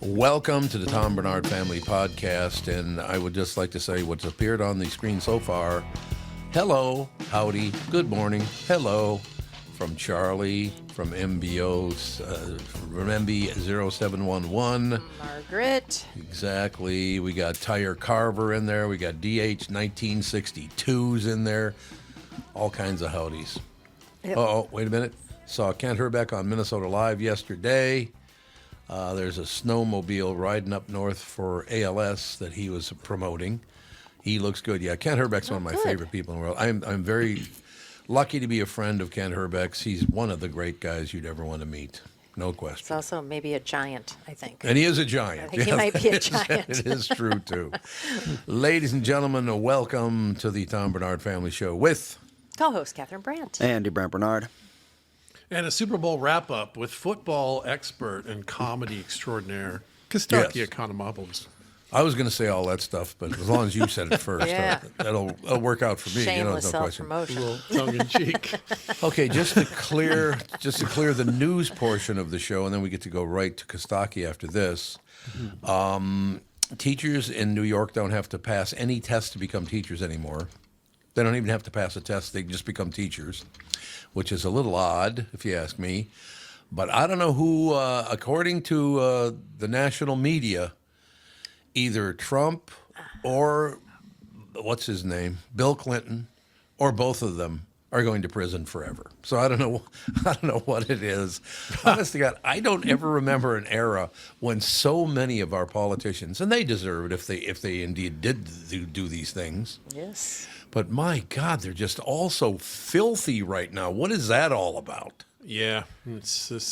Welcome to the Tom Bernard Family Podcast, and I would just like to say what's appeared on the screen so far. Hello, howdy, good morning, hello, from Charlie, from MBO's, from MB0711. Margaret. Exactly. We got Tire Carver in there. We got DH 1962s in there. All kinds of howdies. Yep. Oh, wait a minute. Saw Kent Herbeck on Minnesota Live yesterday. There's a snowmobile riding up north for ALS that he was promoting. He looks good. Yeah, Kent Herbeck's one of my favorite people in the world. I'm very lucky to be a friend of Kent Herbeck's. He's one of the great guys you'd ever want to meet. No question. It's also maybe a giant, I think. And he is a giant. I think he might be a giant. It is true, too. Ladies and gentlemen, welcome to the Tom Bernard Family Show with Co-host Catherine Brandt. Andy Brandt Bernard. And a Super Bowl wrap-up with football expert and comedy extraordinaire, Costaki Economopoulos. I was going to say all that stuff, but as long as you said it first, Yeah. that'll work out for me. Shameless no question. self-promotion. Tongue-in-cheek. Okay, just to clear the news portion of the show, and then we get to go right to Costaki after this. Teachers in New York don't have to pass any test to become teachers anymore. They don't even have to pass a test. They just become teachers, which is a little odd, if you ask me. But I don't know who, according to the national media, either Trump or, what's his name, Bill Clinton, or both of them are going to prison forever. So I don't know what it is. Honest to God, I don't ever remember an era when so many of our politicians, and they deserve it if they indeed did do these things. Yes. But my God, they're just all so filthy right now. What is that all about? Yeah, it's tough.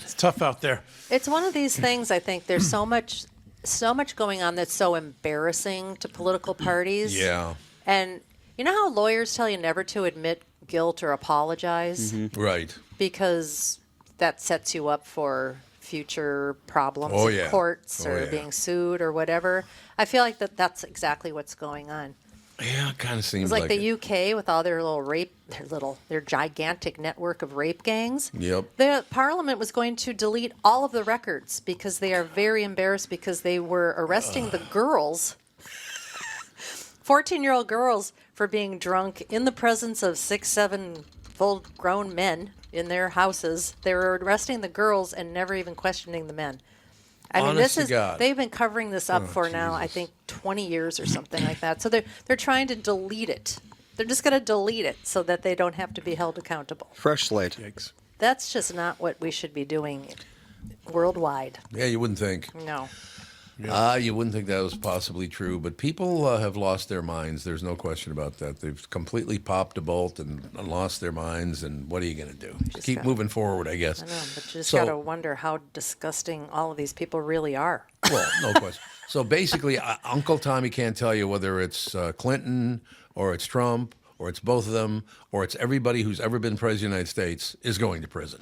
It's tough out there. It's one of these things, I think, there's so much going on that's so embarrassing to political parties. Yeah. And you know how lawyers tell you never to admit guilt or apologize? Mm-hmm. Right. Because that sets you up for future problems in courts or being sued or whatever. I feel like that's exactly what's going on. Yeah, it kind of seems It's like the UK with all their their gigantic network of rape gangs. Yep. The Parliament was going to delete all of the records because they are very embarrassed because they were arresting the girls, 14-year-old girls, for being drunk in the presence of 6, 7 full-grown men in their houses. They were arresting the girls and never even questioning the men. I mean, they've been covering this up for now, I think, 20 years or something like that. So they're trying to delete it. They're just going to delete it so that they don't have to be held accountable. Fresh slate. Yikes. That's just not what we should be doing worldwide. Yeah, you wouldn't think. No. You wouldn't think that was possibly true, but people have lost their minds. There's no question about that. They've completely popped a bolt and lost their minds, and what are you going to do? Just keep moving forward, I guess. I know, but you just got to wonder how disgusting all of these people really are. Well, no question. So basically, Uncle Tommy can't tell you whether it's Clinton or it's Trump or it's both of them or it's everybody who's ever been president of the United States is going to prison.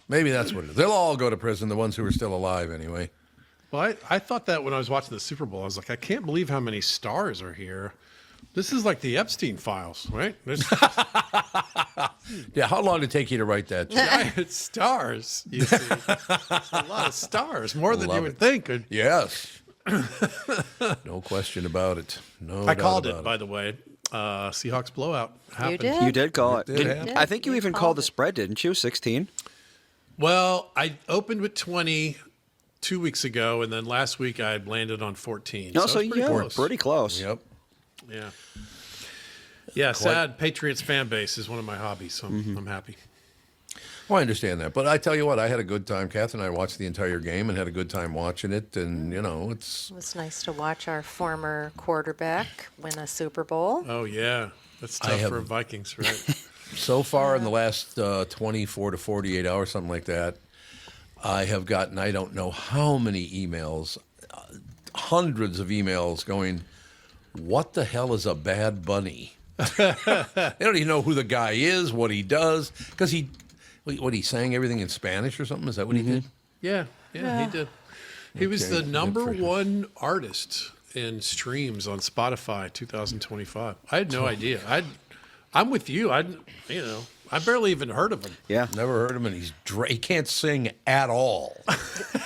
Maybe that's what it is. They'll all go to prison, the ones who are still alive anyway. Well, I thought that when I was watching the Super Bowl. I was like, I can't believe how many stars are here. This is like the Epstein files, right? Yeah, how long did it take you to write that? Giant stars, you see. A lot of stars, more than you would think. Yes. No question about it. I called it, by the way. Seahawks blowout happened. You did? You did call it. did. I think you even called the spread, didn't you? 16? Well, I opened with 20 2 weeks ago, and then last week I landed on 14. No, so it's pretty close. pretty close. Yep. Yeah. Yeah, sad Patriots fan base is one of my hobbies, so I'm happy. Well, I understand that. But I tell you what, I had a good time. Kath and I watched the entire game and had a good time watching it. And, It was nice to watch our former quarterback win a Super Bowl. Oh, yeah. That's tough for Vikings, right? So far in the last 24 to 48 hours, something like that, I have gotten, I don't know how many emails, hundreds of emails going, what the hell is a bad bunny? They don't even know who the guy is, what he does, because he sang everything in Spanish or something? Is that what he did? Yeah, he did. He was the number one artist in streams on Spotify 2025. I had no idea. I'm with you. I barely even heard of him. Yeah. Never heard him, and he can't sing at all.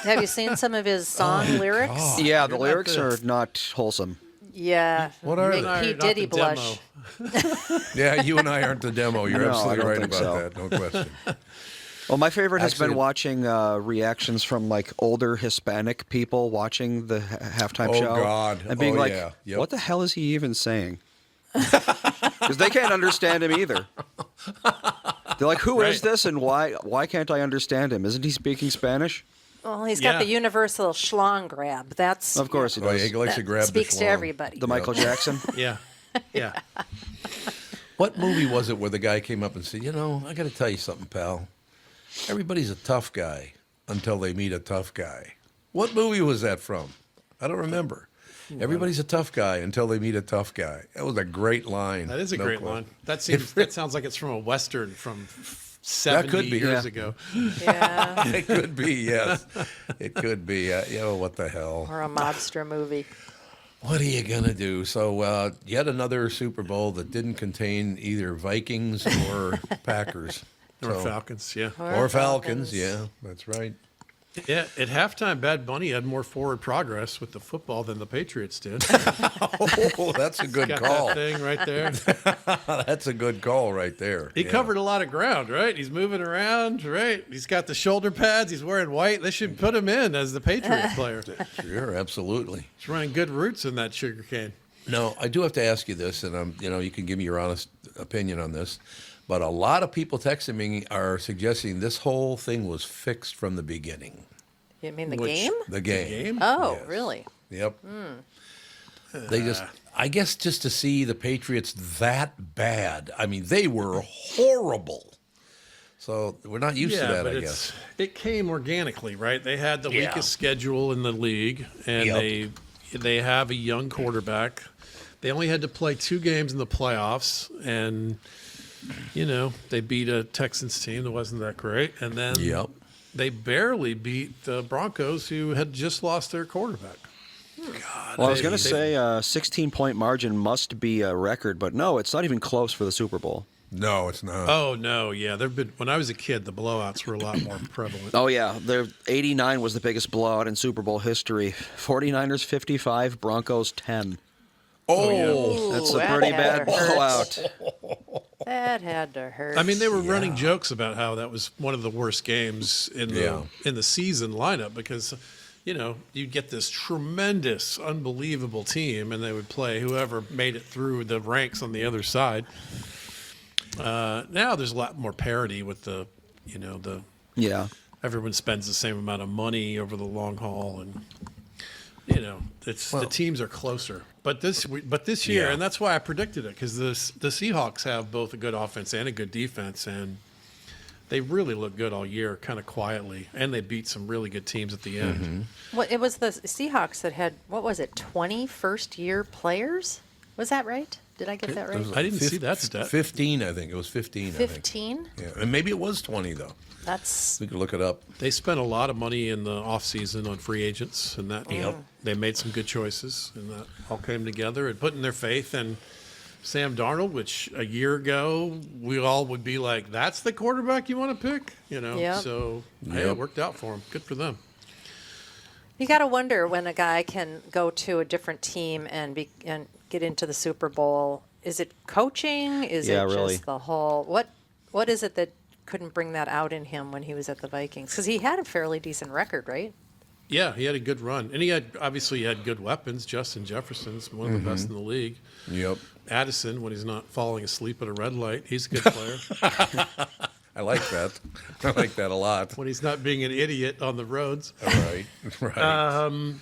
Have you seen some of his song lyrics? God. Yeah, the You're not lyrics the- are not wholesome. Yeah. What are Make they? P. Not Diddy the blush. demo. Yeah, you and I aren't the demo. You're No, I absolutely don't right think about so. that. No question. Well, my favorite has been Actually- watching reactions from like older Hispanic people watching the halftime Oh, show God. and being Oh, like, yeah. Yep. "What the hell is he even saying?" Because they can't understand him either. They're like, "Who is Right. this, and why can't I understand him? Isn't he speaking Spanish?" Well, he's got Yeah. the universal schlong grab. That's Of course he Oh, does. yeah, he likes to that grab speaks the to schlong. everybody. The Michael Jackson. Yeah. Yeah. What movie was it where the guy came up and said, I got to tell you something, pal. Everybody's a tough guy until they meet a tough guy. What movie was that from? I don't remember. Everybody's a tough guy until they meet a tough guy. That was a great line. That is a No great question. line. That sounds like it's from a Western from 70 could be, years yeah. ago. Yeah. It could be, yes. It could be. What the hell? Or a mobster movie. What are you going to do? So, yet another Super Bowl that didn't contain either Vikings or Packers. Or So- Falcons, yeah. Or Falcons, yeah, that's right. Yeah, at halftime, Bad Bunny had more forward progress with the football than the Patriots did. Oh, that's a good Got call. that thing right there. That's a good call right there. He Yeah. covered a lot of ground, right? He's moving around, right? He's got the shoulder pads. He's wearing white. They should put him in as the Patriots player. Sure, absolutely. He's running good routes in that sugar cane. No, I do have to ask you this, and you can give me your honest opinion on this. But a lot of people texting me are suggesting this whole thing was fixed from the beginning. You mean the Which- game? The game. Game? Oh, Yes. really? Yep. They I guess just to see the Patriots that bad. I mean, they were horrible. So we're not used to that, but I guess. it came organically, right? They had the Yeah. weakest schedule in the league, and Yep. they have a young quarterback. They only had to play 2 games in the playoffs, and they beat a Texans team that wasn't that great, and then Yep. they barely beat the Broncos, who had just lost their quarterback. Well, I was They- going to they- say a 16-point margin must be a record, but no, it's not even close for the Super Bowl. No, it's not. Oh no, yeah, there've been when I was a kid, the blowouts were a lot more prevalent. Oh, yeah. 89 was the biggest blowout in Super Bowl history. 49ers 55, Broncos 10. Oh, That's Ooh, a that pretty had bad to hurt. blowout. That had to hurt. I mean, they were running jokes about how that was one of the worst games in the season lineup because, you'd get this tremendous, unbelievable team, and they would play whoever made it through the ranks on the other side. Now there's a lot more parity with the Yeah. everyone spends the same amount of money over the long haul, and the teams are closer. But this year, Yeah. and that's why I predicted it, because the Seahawks have both a good offense and a good defense, and they really look good all year, kind of quietly, and they beat some really good teams at the end. Well, it was the Seahawks that had, 20 first-year players? Was that right? Did I get that right? I didn't see that stat. 15, I think. It was 15, I think. 15? Yeah, and maybe it was 20, though. That's We could look it up. They spent a lot of money in the offseason on free agents, and that Yep. they made some good choices, and that all came together and putting their faith in Sam Darnold, which a year ago we all would be like, "That's the quarterback you want to pick," Yep. So hey, Yep. it worked out for them. Good for them. you got to wonder when a guy can go to a different team and get into the Super Bowl. Is it coaching? Is Yeah, it really. just the whole what is it that couldn't bring that out in him when he was at the Vikings? Because he had a fairly decent record, right? Yeah, he had a good run, and he had good weapons. Justin Jefferson's one of the best in the league. Yep. Addison, when he's not falling asleep at a red light, he's a good player. I like that. I like that a lot. When he's not being an idiot on the roads. Right. Right.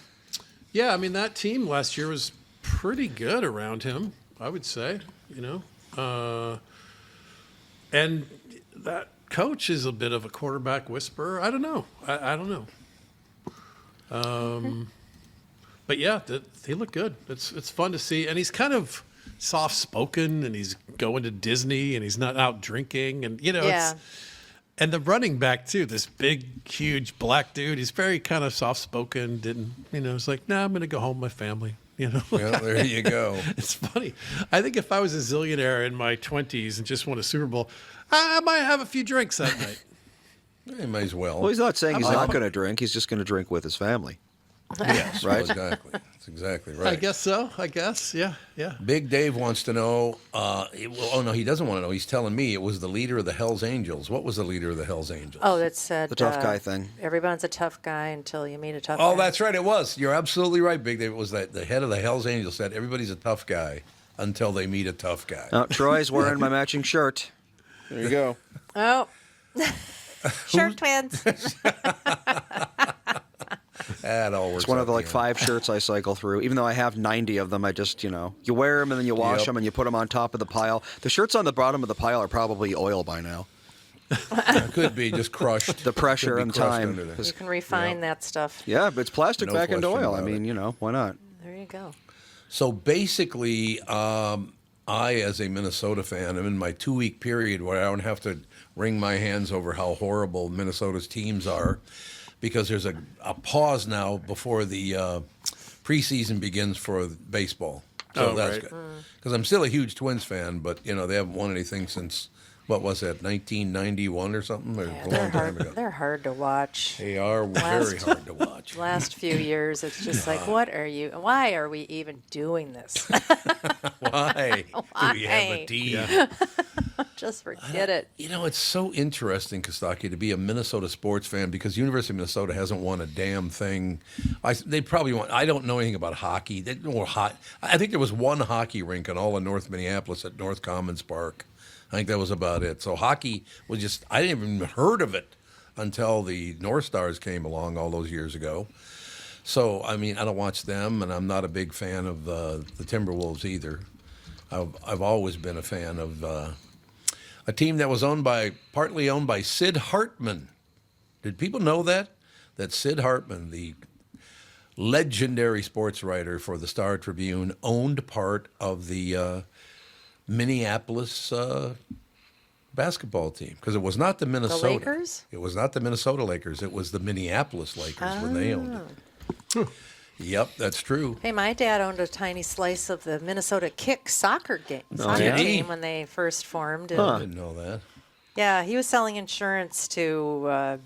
Yeah, I mean, that team last year was pretty good around him, I would say, and that coach is a bit of a quarterback whisperer. I don't know. I don't know. But yeah, they look good. It's fun to see. And he's kind of soft-spoken, and he's going to Disney, and he's not out drinking. And, Yeah. and the running back, too, this big, huge black dude, he's very kind of soft-spoken. It's like, nah, I'm going to go home with my family. You know, Well, there you go. it's funny. I think if I was a zillionaire in my 20s and just won a Super Bowl, I might have a few drinks that night. He may as well. Well, he's not saying he's not going to drink. He's just going to drink with his family. Yes, Right? exactly. That's exactly right. I guess so. I guess. Yeah. Yeah. Big Dave wants to know. No, he doesn't want to know. He's telling me it was the leader of the Hells Angels. What was the leader of the Hells Angels? Oh, that said The tough guy thing. Everyone's a tough guy until you meet a tough guy. Oh, that's right. It was. You're absolutely right, Big Dave. It was that the head of the Hells Angels said everybody's a tough guy until they meet a tough guy. Troy's wearing my matching shirt. There you go. Oh. Shirt twins. That all works. It's one of the out 5 shirts I cycle through. Even though I have 90 of them, I just, you wear them and then you wash them and you put them on top of the pile. The shirts on the bottom of the pile are probably oil by now. It could be just crushed. The pressure Could be and time. time. Under there. You can refine that stuff. Yeah, but it's plastic No back into question oil. I about mean, why not? There you go. So basically, I, as a Minnesota fan, am in my 2-week period where I don't have to wring my hands over how horrible Minnesota's teams are, because there's a pause now before the preseason begins for baseball. So that's right. good. Because I'm still a huge Twins fan, but they haven't won anything since, what was that, 1991 or something? Or a long time ago. They're hard to watch. They are very hard to watch. Last few years, it's just like, why are we even doing this? Why do we have a team? Just forget it. It's so interesting, Costaki, to be a Minnesota sports fan, because University of Minnesota hasn't won a damn thing. They probably won. I don't know anything about hockey. I think there was one hockey rink in all of North Minneapolis at North Commons Park. I think that was about it. So hockey was just, I didn't even heard of it until the North Stars came along all those years ago. So, I mean, I don't watch them, and I'm not a big fan of the Timberwolves either. I've always been a fan of a team that was partly owned by Sid Hartman. Did people know that? That Sid Hartman, the legendary sports writer for the Star Tribune, owned part of the Minneapolis basketball team, because it was not the Minnesota. The Lakers? It was not the Minnesota Lakers. It was the Minneapolis Lakers when they owned it. Yep, that's true. Hey, my dad owned a tiny slice of the Minnesota Kick soccer Did he? team when they first formed. And I didn't know that. yeah, he was selling insurance to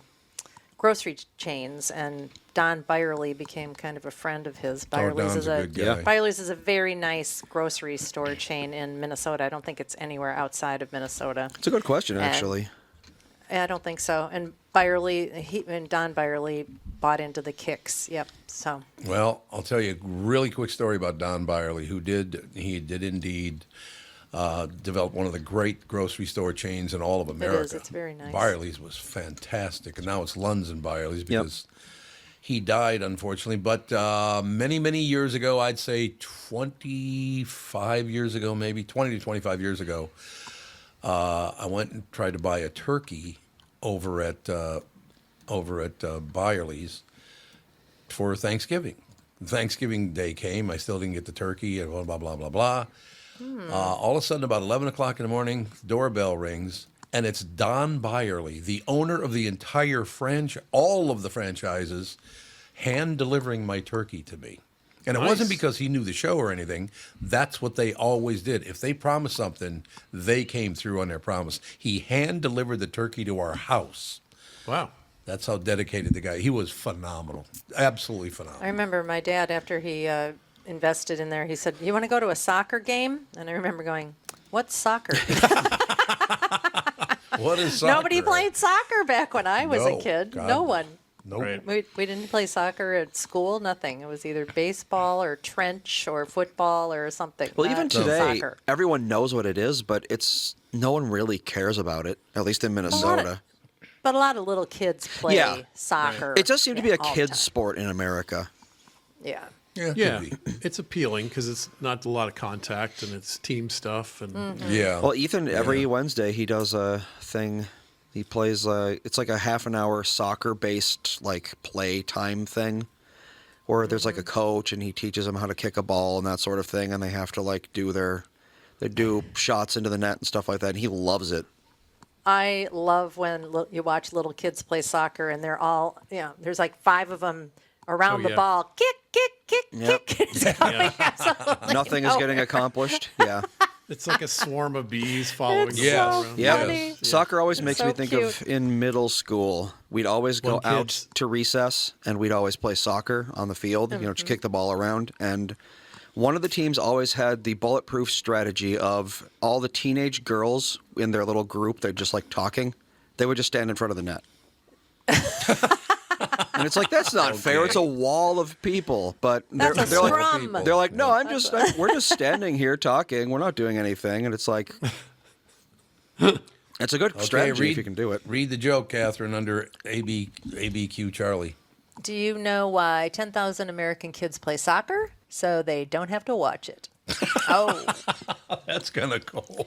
grocery chains, and Don Byerly became kind of a friend of his. Don's a good guy. Byerly's is a very nice grocery store chain in Minnesota. I don't think it's anywhere outside of Minnesota. It's a good question, actually. I don't think so. And Don Byerly bought into the Kicks. Yep. So. Well, I'll tell you a really quick story about Don Byerly, who did indeed develop one of the great grocery store chains in all of America. It is. It's very nice. Byerly's was fantastic, and now it's Lund's and Byerly's because he died, unfortunately. But many, many years ago, I'd say 25 years ago, maybe 20 to 25 years ago, I went and tried to buy a turkey over at Byerly's for Thanksgiving. Thanksgiving Day came. I still didn't get the turkey, and blah, blah, blah, blah, blah. All of a sudden, about 11 o'clock in the morning, doorbell rings, and it's Don Byerly, the owner of the entire franchise, all of the franchises, hand-delivering my turkey to me. And it wasn't because he knew the show or anything. That's what they always did. If they promised something, they came through on their promise. He hand-delivered the turkey to our house. Wow. That's how dedicated the guy. He was phenomenal, absolutely phenomenal. I remember my dad, after he invested in there, he said, "You want to go to a soccer game?" And I remember going, "What's soccer?" What is soccer? Nobody played soccer back when I was a No, kid. God. No one. Nope. Right. We didn't play soccer at school. Nothing. It was either baseball or trench or football or something. Well, not even today, soccer. everyone knows what it is, but no one really cares about it, at least in Minnesota. But a lot of little kids play Yeah. soccer. It does seem to be a all the kid's time. sport in America. Yeah. Yeah, it Yeah, could be. it's appealing because it's not a lot of contact and it's team stuff and Mm-hmm. Yeah. Well, Ethan, every Wednesday, he does a thing. He plays, it's like a half an hour soccer-based, play time thing, where there's, a coach, and he teaches them how to kick a ball and that sort of thing, and they have to, they do shots into the net and stuff like that, and he loves it. I love when you watch little kids play soccer and they're all, there's 5 of them around the ball. Kick. It's going absolutely Nothing is getting accomplished. Yeah. It's like a swarm of bees following It's the ball so around. funny. Yeah. Soccer always makes so me think of in middle school. We'd always go When out kids- to recess and we'd always play soccer on the field, just kick the ball around. And one of the teams always had the bulletproof strategy of all the teenage girls in their little group, they're just like talking. They would just stand in front of the net. And it's like, that's not fair. It's a wall of people. But they're That's a like, scrum. they're like, no, we're just standing here talking. We're not doing anything. And it's like, it's a good strategy if you can do it. Read the joke, Catherine, under ABQ Charlie. Do you know why 10,000 American kids play soccer? So they don't have to watch it. Oh, That's kind of cold.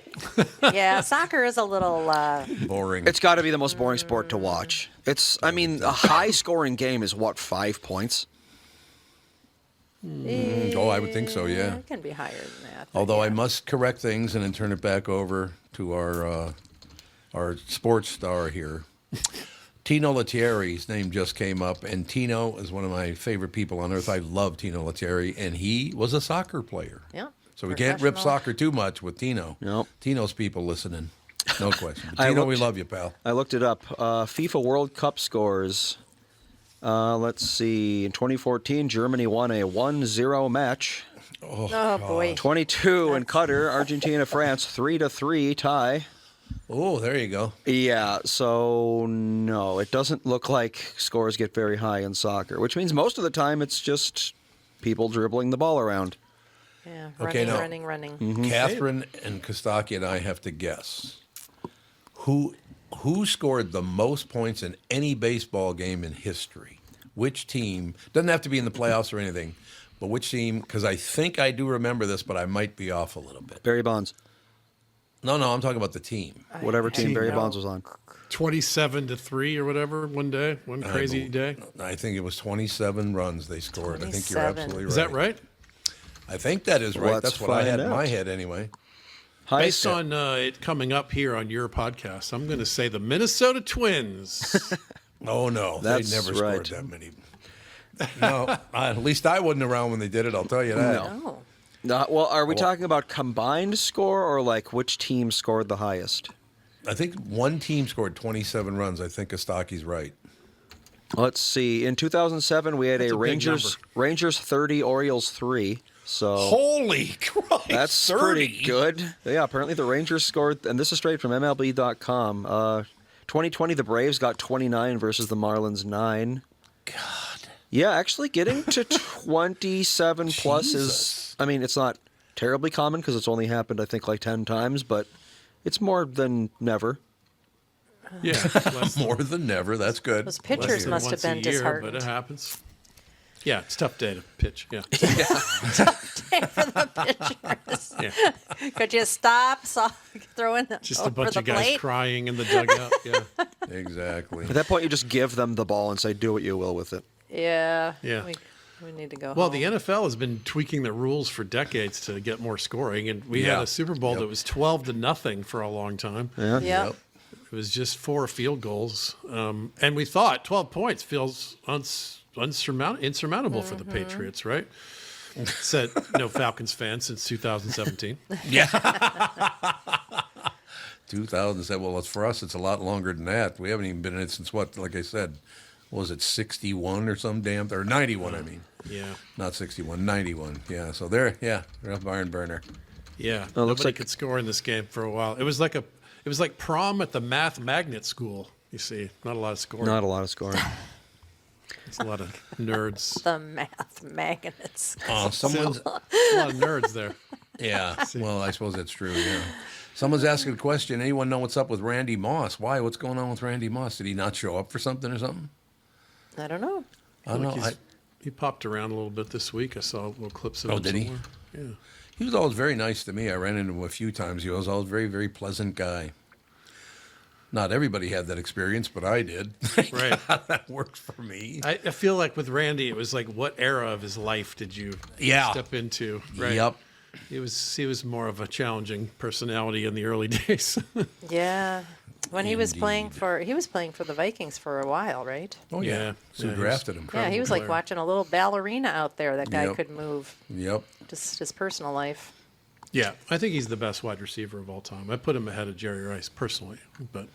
yeah. Soccer is a little. Boring. It's got to be the most boring sport to watch. I mean, a high-scoring game is what, 5 points? Oh, I would think so, yeah. It can be higher than that. but Although I yeah. must correct things and then turn it back over to our sports star here. Tino Lettieri's name just came up, and Tino is one of my favorite people on earth. I love Tino Lettieri, and he was a soccer player. Yeah. So we can't rip Professional. soccer too much with Tino. Nope. Tino's people listening. No question. But I Tino, we looked- love you, pal. I looked it up. FIFA World Cup scores. Let's see. In 2014, Germany won a 1-0 match. Oh boy. 22 in Qatar, Argentina, France, 3-3 tie. Oh, there you go. Yeah, so no, it doesn't look like scores get very high in soccer, which means most of the time it's just people dribbling the ball around. Yeah. Okay, Running, now- running. Catherine and Costaki and I have to guess who scored the most points in any baseball game in history. Which team? Doesn't have to be in the playoffs or anything, but which team? Because I think I do remember this, but I might be off a little bit. Barry Bonds, No, I'm talking about the team. whatever team I Barry know. Bonds was on. 27-3 or whatever one day, one crazy day. I think it was 27 runs they scored. I think you're 27. absolutely right. Is that right? I think that is right. Let's That's what I had find in my out. head anyway. Based on it coming up here on your podcast, I'm going to say the Minnesota Twins. Oh, no. That's they never right. scored that many. No, at least I wasn't around when they did it, I'll tell you that. Oh. Well, are we talking about combined score or like which team scored the highest? I think one team scored 27 runs. I think Kostaki's right. Let's see. In 2007, we had That's a a big Rangers 30, Orioles 3. So Holy Christ! that's 30? pretty good. Yeah, apparently the Rangers scored, and this is straight from MLB.com. 2020, the Braves got 29 versus the Marlins 9. God. Yeah, actually getting to 27 plus is, Jesus. I mean, it's not terribly common because it's only happened, I think, like 10 times, but it's more than never. Yeah, less than- More than never. That's good. Those less pitchers than must have once a been year, disheartened. but it happens. Yeah, it's a tough day to pitch. Yeah, For the pitchers. yeah. Could you stop throwing the Just a over bunch the of guys plate? crying in the dugout. Yeah, Exactly. At that point, you just give them the ball and say, do what you will with it. Yeah. Yeah. We need to go well, home. the NFL has been tweaking the rules for decades to get more scoring, and we had Yeah. a Super Bowl Yep. that was 12-0 for a long time. Yeah. Yeah. Yep. It was just 4 field goals, and we thought 12 points feels insurmountable for the Patriots, right? Said no Falcons fan since 2017. 2007. Well, for us, it's a lot longer than that. We haven't even been in it since what? Like I said, what was it 61 or some damn or 91? I mean, Yeah, not 61, 91. Yeah. So they're a barn burner. yeah. Well, it looks Nobody like- could score in this game for a while. It was like prom at the math magnet school. You see, not a lot of scoring. Not a lot of scoring. It's a lot of nerds. The math magnets. Someone's A lot of nerds there. yeah. Well, I suppose that's true. Yeah. Someone's asking a question. Anyone know what's up with Randy Moss? Why? What's going on with Randy Moss? Did he not show up for something or something? I don't know. I don't know. He popped around a little bit this week. I saw little clips of him. did he? somewhere. Yeah. He was always very nice to me. I ran into him a few times. He was always a very, very pleasant guy. Not everybody had that experience, but I did. Right. That worked for me. I feel like with Randy, it was like, what era of his life did you Yeah. step into? Right. Yep. He was more of a challenging personality in the early days. Yeah. When he was playing for the Vikings for a while, right? Oh yeah, so drafted him. Yeah, he was like watching a little ballerina out there. That guy could move. Yep. Just his personal life. Yeah, I think he's the best wide receiver of all time. I put him ahead of Jerry Rice personally, but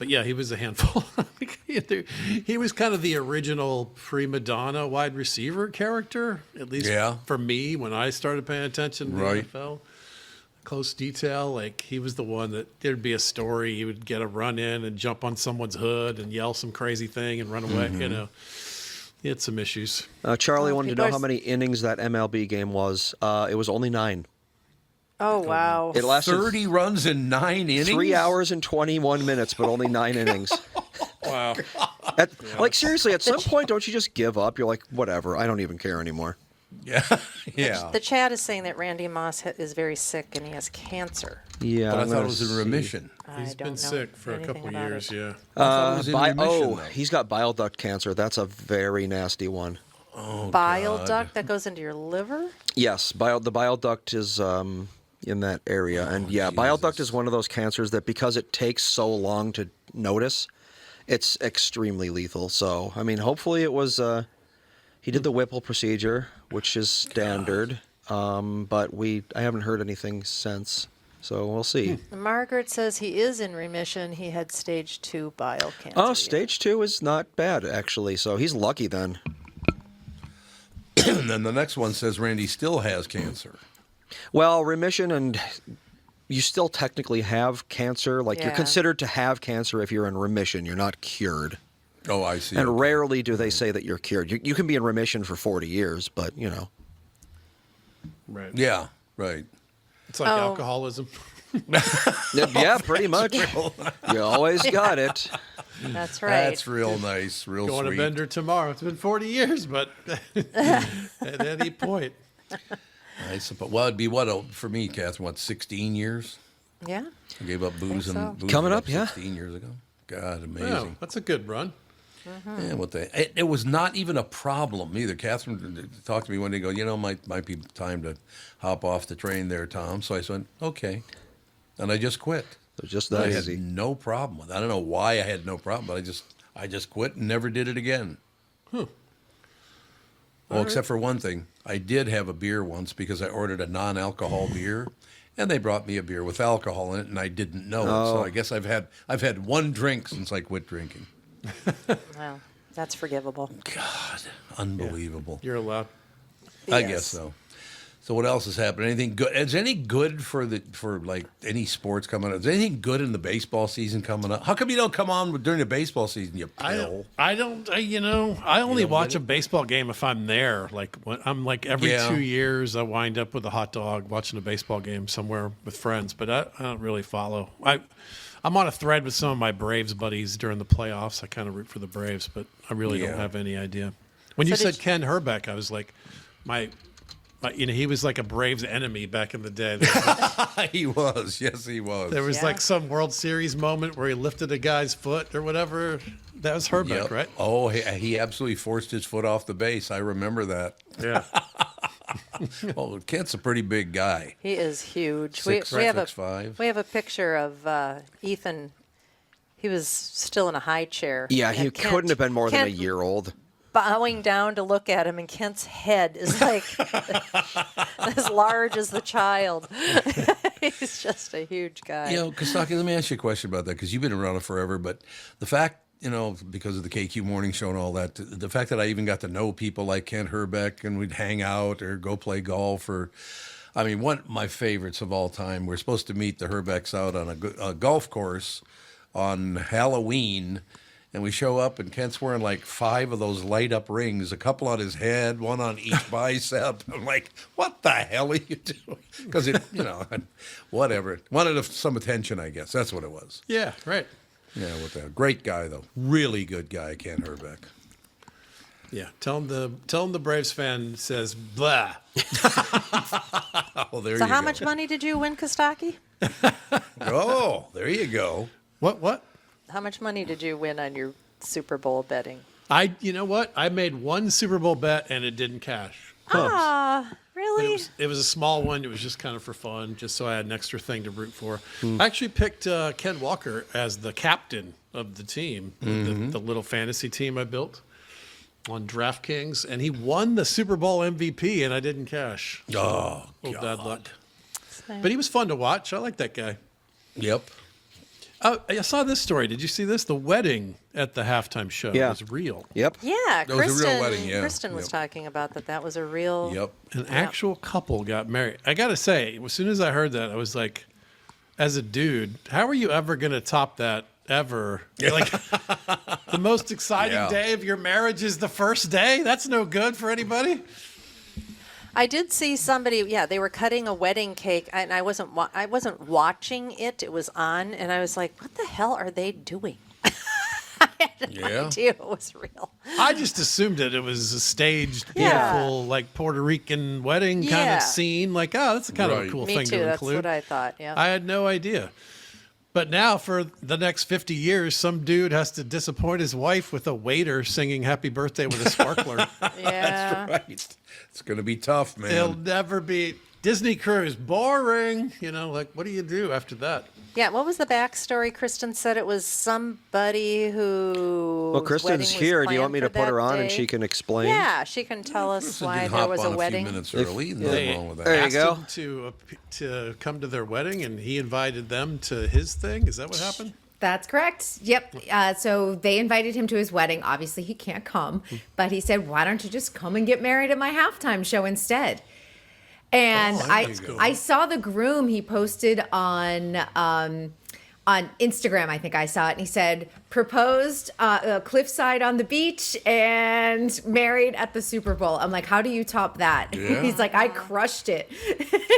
yeah, he was a handful. He was kind of the original prima donna wide receiver character, at least for me when I started paying attention to the NFL. Close detail, like he was the one that there'd be a story, he would get a run in and jump on someone's hood and yell some crazy thing and run away. You know, he had some issues. Charlie wanted to know how many innings that MLB game was. It was only 9. Oh, wow. It lasted 30 runs in 9 innings? 3 hours and 21 minutes, but only 9 innings. Wow. Like, seriously, at some point, don't you just give up? You're like, whatever, I don't even care anymore. Yeah. Yeah. The chat is saying that Randy Moss is very sick and he has cancer. Yeah. But I thought it was in remission. He's been sick for a couple years, yeah. He's got bile duct cancer. That's a very nasty one. Oh, bile duct that goes into your liver? Yes, the bile duct is in that area. And bile duct is one of those cancers that because it takes so long to notice, it's extremely lethal. So, I mean, hopefully it was... he did the Whipple procedure, which is standard, but I haven't heard anything since, so we'll see. Margaret says he is in remission. He had stage 2 bile cancer. Oh, stage 2 is not bad, actually, so he's lucky then. And then the next one says Randy still has cancer. Well, remission, and you still technically have cancer. Like, you're considered to have cancer if you're in remission. You're not cured. Oh, I see. And rarely do they say that you're cured. You can be in remission for 40 years, but, you know. Right. Yeah, right. It's like alcoholism. Yeah, pretty much. You always got it. That's right. That's real nice, real Going sweet. to Bender tomorrow. It's been 40 years, but at any point. I suppose. Well, it'd be for me, Catherine, 16 years? Yeah. I gave up booze and booze Coming up, 16 years ago. God, amazing. Oh, that's a good run. Yeah, it was not even a problem either. Catherine talked to me one day and go, might be time to hop off the train there, Tom. So I said, okay. And I just quit. It was just that easy. I had no problem with it. I don't know why I had no problem, but I just quit and never did it again. Well, except for one thing. I did have a beer once because I ordered a non-alcohol beer, and they brought me a beer with alcohol in it, and I didn't know it. So I guess I've had one drink since I quit drinking. Well, that's forgivable. God, unbelievable. You're allowed. I guess so. So what else has happened? Anything good? Is any good for like any sports coming up? Is anything good in the baseball season coming up? How come you don't come on during the baseball season? You pill. I only watch a baseball game if I'm there. Like I'm like every 2 years, I wind up with a hot dog watching a baseball game somewhere with friends. But I don't really follow. I'm on a thread with some of my Braves buddies during the playoffs. I kind of root for the Braves, but I really don't have any idea. When you said Ken Herbeck, I was like, he was like a Braves enemy back in the day. He was. Yes, he was. There was like some World Series moment where he lifted a guy's foot or whatever. That was Herbeck, right? Oh, he absolutely forced his foot off the base. I remember that. Yeah. Oh, Kent's a pretty big guy. He is huge. 6'5". We have a picture of Ethan. He was still in a high chair. Yeah, he couldn't have been more than a year old. Bowing down to look at him, and Kent's head is like as large as the child. He's just a huge guy. Costaki, let me ask you a question about that, because you've been around it forever, but the fact, because of the KQ Morning Show and all that, the fact that I even got to know people like Kent Herbeck, and we'd hang out or go play golf, one of my favorites of all time, we're supposed to meet the Herbecks out on a golf course on Halloween, and we show up, and Kent's wearing like 5 of those light-up rings, a couple on his head, one on each bicep. I'm like, what the hell are you doing? Because whatever. Wanted some attention, I guess. That's what it was. Yeah, right. Yeah, with that great guy though, really good guy, Ken Herbeck. Yeah, tell him the Braves fan says blah. Oh, there you go. So how much money did you win, Costaki? Oh, there you go. What? How much money did you win on your Super Bowl betting? You know what? I made one Super Bowl bet and it didn't cash. Really? Really? It was a small one. It was just kind of for fun, just so I had an extra thing to root for. I actually picked Ken Walker as the captain of the team, the little fantasy team I built on DraftKings, and he won the Super Bowl MVP, and I didn't cash. Oh, Bad God. luck. But he was fun to watch. I like that guy. Yep. Oh, I saw this story. Did you see this? The wedding at the halftime show was real. Yep. Yeah, That was a real Kristen. wedding, yeah. Kristen was talking about that. That was a real. Yep. An actual couple got married. I got to say, as soon as I heard that, I was like, as a dude, how are you ever going to top that ever? Like, the most exciting day of your marriage is the first day? That's no good for anybody. I did see somebody. Yeah, they were cutting a wedding cake, and I wasn't watching it. It was on, and I was like, "What the hell are they doing?" I had no idea it was real. I just assumed that it was a staged, Yeah. beautiful, like Puerto Rican wedding kind Yeah. of scene. Like, oh, that's a kind of a Right. cool Me thing too. to That's include. what I thought. Yeah. I had no idea. But now, for the next 50 years, some dude has to disappoint his wife with a waiter singing "Happy Birthday" with a sparkler. Yeah. Right. It's going to be tough, man. It'll never be Disney cruise. Boring. You know, like, what do you do after that? Yeah. What was the backstory? Kristen said it was somebody who. Well, Kristen's here. Do you want me to put her on and she can explain? Yeah, she can tell us Kristen why did there hop was on a wedding. few minutes early. Nothing They wrong with that. There you asked go. him to come to their wedding, and he invited them to his thing. Is that what happened? That's correct. Yep. So they invited him to his wedding. Obviously, he can't come, but he said, "Why don't you just come and get married at my halftime show instead?" And I saw the groom. He posted on Instagram. I think I saw it, and he said, "Proposed cliffside on the beach and married at the Super Bowl." I'm like, "How do you top that?" Yeah. He's like, "I crushed it."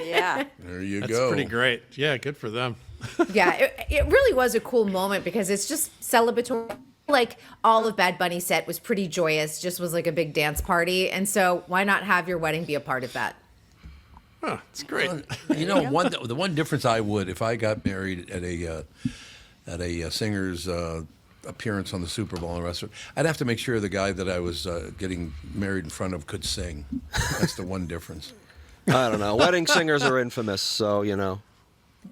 Yeah. There you That's go. pretty great. Yeah, good for them. Yeah, it really was a cool moment because it's just celebratory. Like all of Bad Bunny's set was pretty joyous, just was like a big dance party. And so why not have your wedding be a part of that? Huh, it's great. You know, the one difference I would, if I got married at a singer's appearance on the Super Bowl and the rest of it, I'd have to make sure the guy that I was getting married in front of could sing. That's the one difference. I don't know. Wedding singers are infamous, so, you know.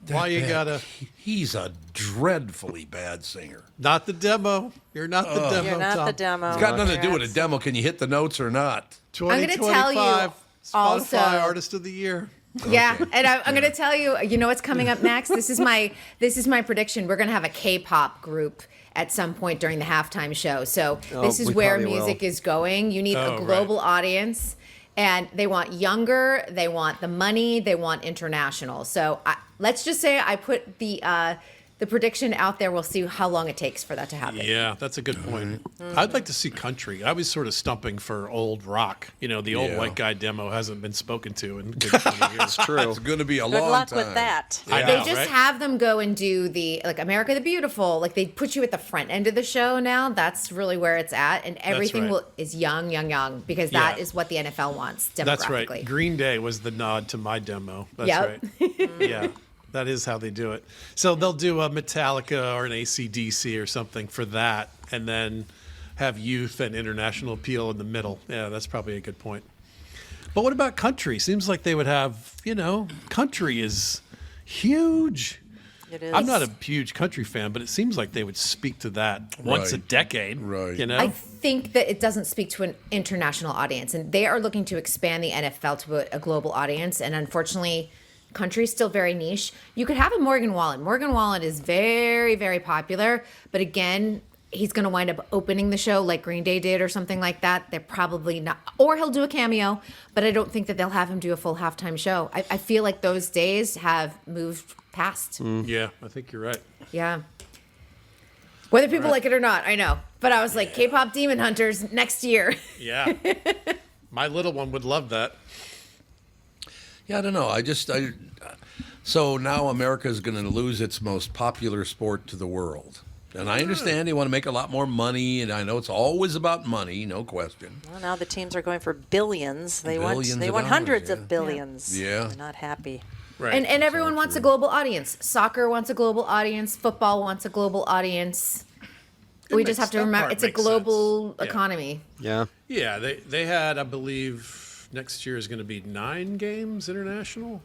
Why you gotta? He's a dreadfully bad singer. Not the demo. You're not the demo. You're not Tom. the demo. It's got nothing to do with a Congrats. demo. Can you hit the notes or not? I'm gonna tell you 2025 Spotify also- Artist of the Year. Yeah, and I'm going to tell you, you know what's coming up next? This is my prediction. We're going to have a K-pop group at some point during the halftime show. So this is we where probably music will. is going. You need Oh, a global audience, and they want younger, they want the money, they want international. So let's just say I put the prediction out there. We'll see how long it takes for that to happen. Yeah, that's a good point. I'd like to see country. I was sort of stumping for old rock. You know, the old Yeah. white guy demo hasn't been spoken to in good 20 years. True. It's going to be a Good long luck time. with that. I They know, just right? have them go and do the like America the Beautiful. Like they put you at the front end of the show now. That's really where it's at, and everything right. is young, because that Yeah. is what the NFL wants demographically. That's right. Green Day was the nod to my demo. That's Yep. right. Yeah, that is how they do it. So they'll do a Metallica or an AC/DC or something for that, and then have youth and international appeal in the middle. Yeah, that's probably a good point. But what about country? Seems like they would have, country is huge. It is. I'm not a huge country fan, but it seems like they would speak to that once a Right. decade. Right. You know? I think that it doesn't speak to an international audience, and they are looking to expand the NFL to a global audience. And unfortunately, country is still very niche. You could have a Morgan Wallen. Morgan Wallen is very, very popular, but again, he's going to wind up opening the show like Green Day did or something like that. They're probably not, or he'll do a cameo, but I don't think that they'll have him do a full halftime show. I feel like those days have moved past. Yeah, I think you're right. Yeah. Whether people like it or not, I know. But I was like, K-pop Demon Hunters next year. Yeah. My little one would love that. Yeah, I don't know. So now America is going to lose its most popular sport to the world. And I understand they want to make a lot more money, and I know it's always about money, no question. Well, now the teams are going for billions. They Billions want of dollars, hundreds yeah. of billions. Yeah. They're not happy. Right. And everyone wants a global audience. Soccer wants a global audience. Football wants a global audience. We just have to that remember part it's a makes global sense. Yeah. economy. Yeah. Yeah, they had, I believe, next year is going to be 9 games international.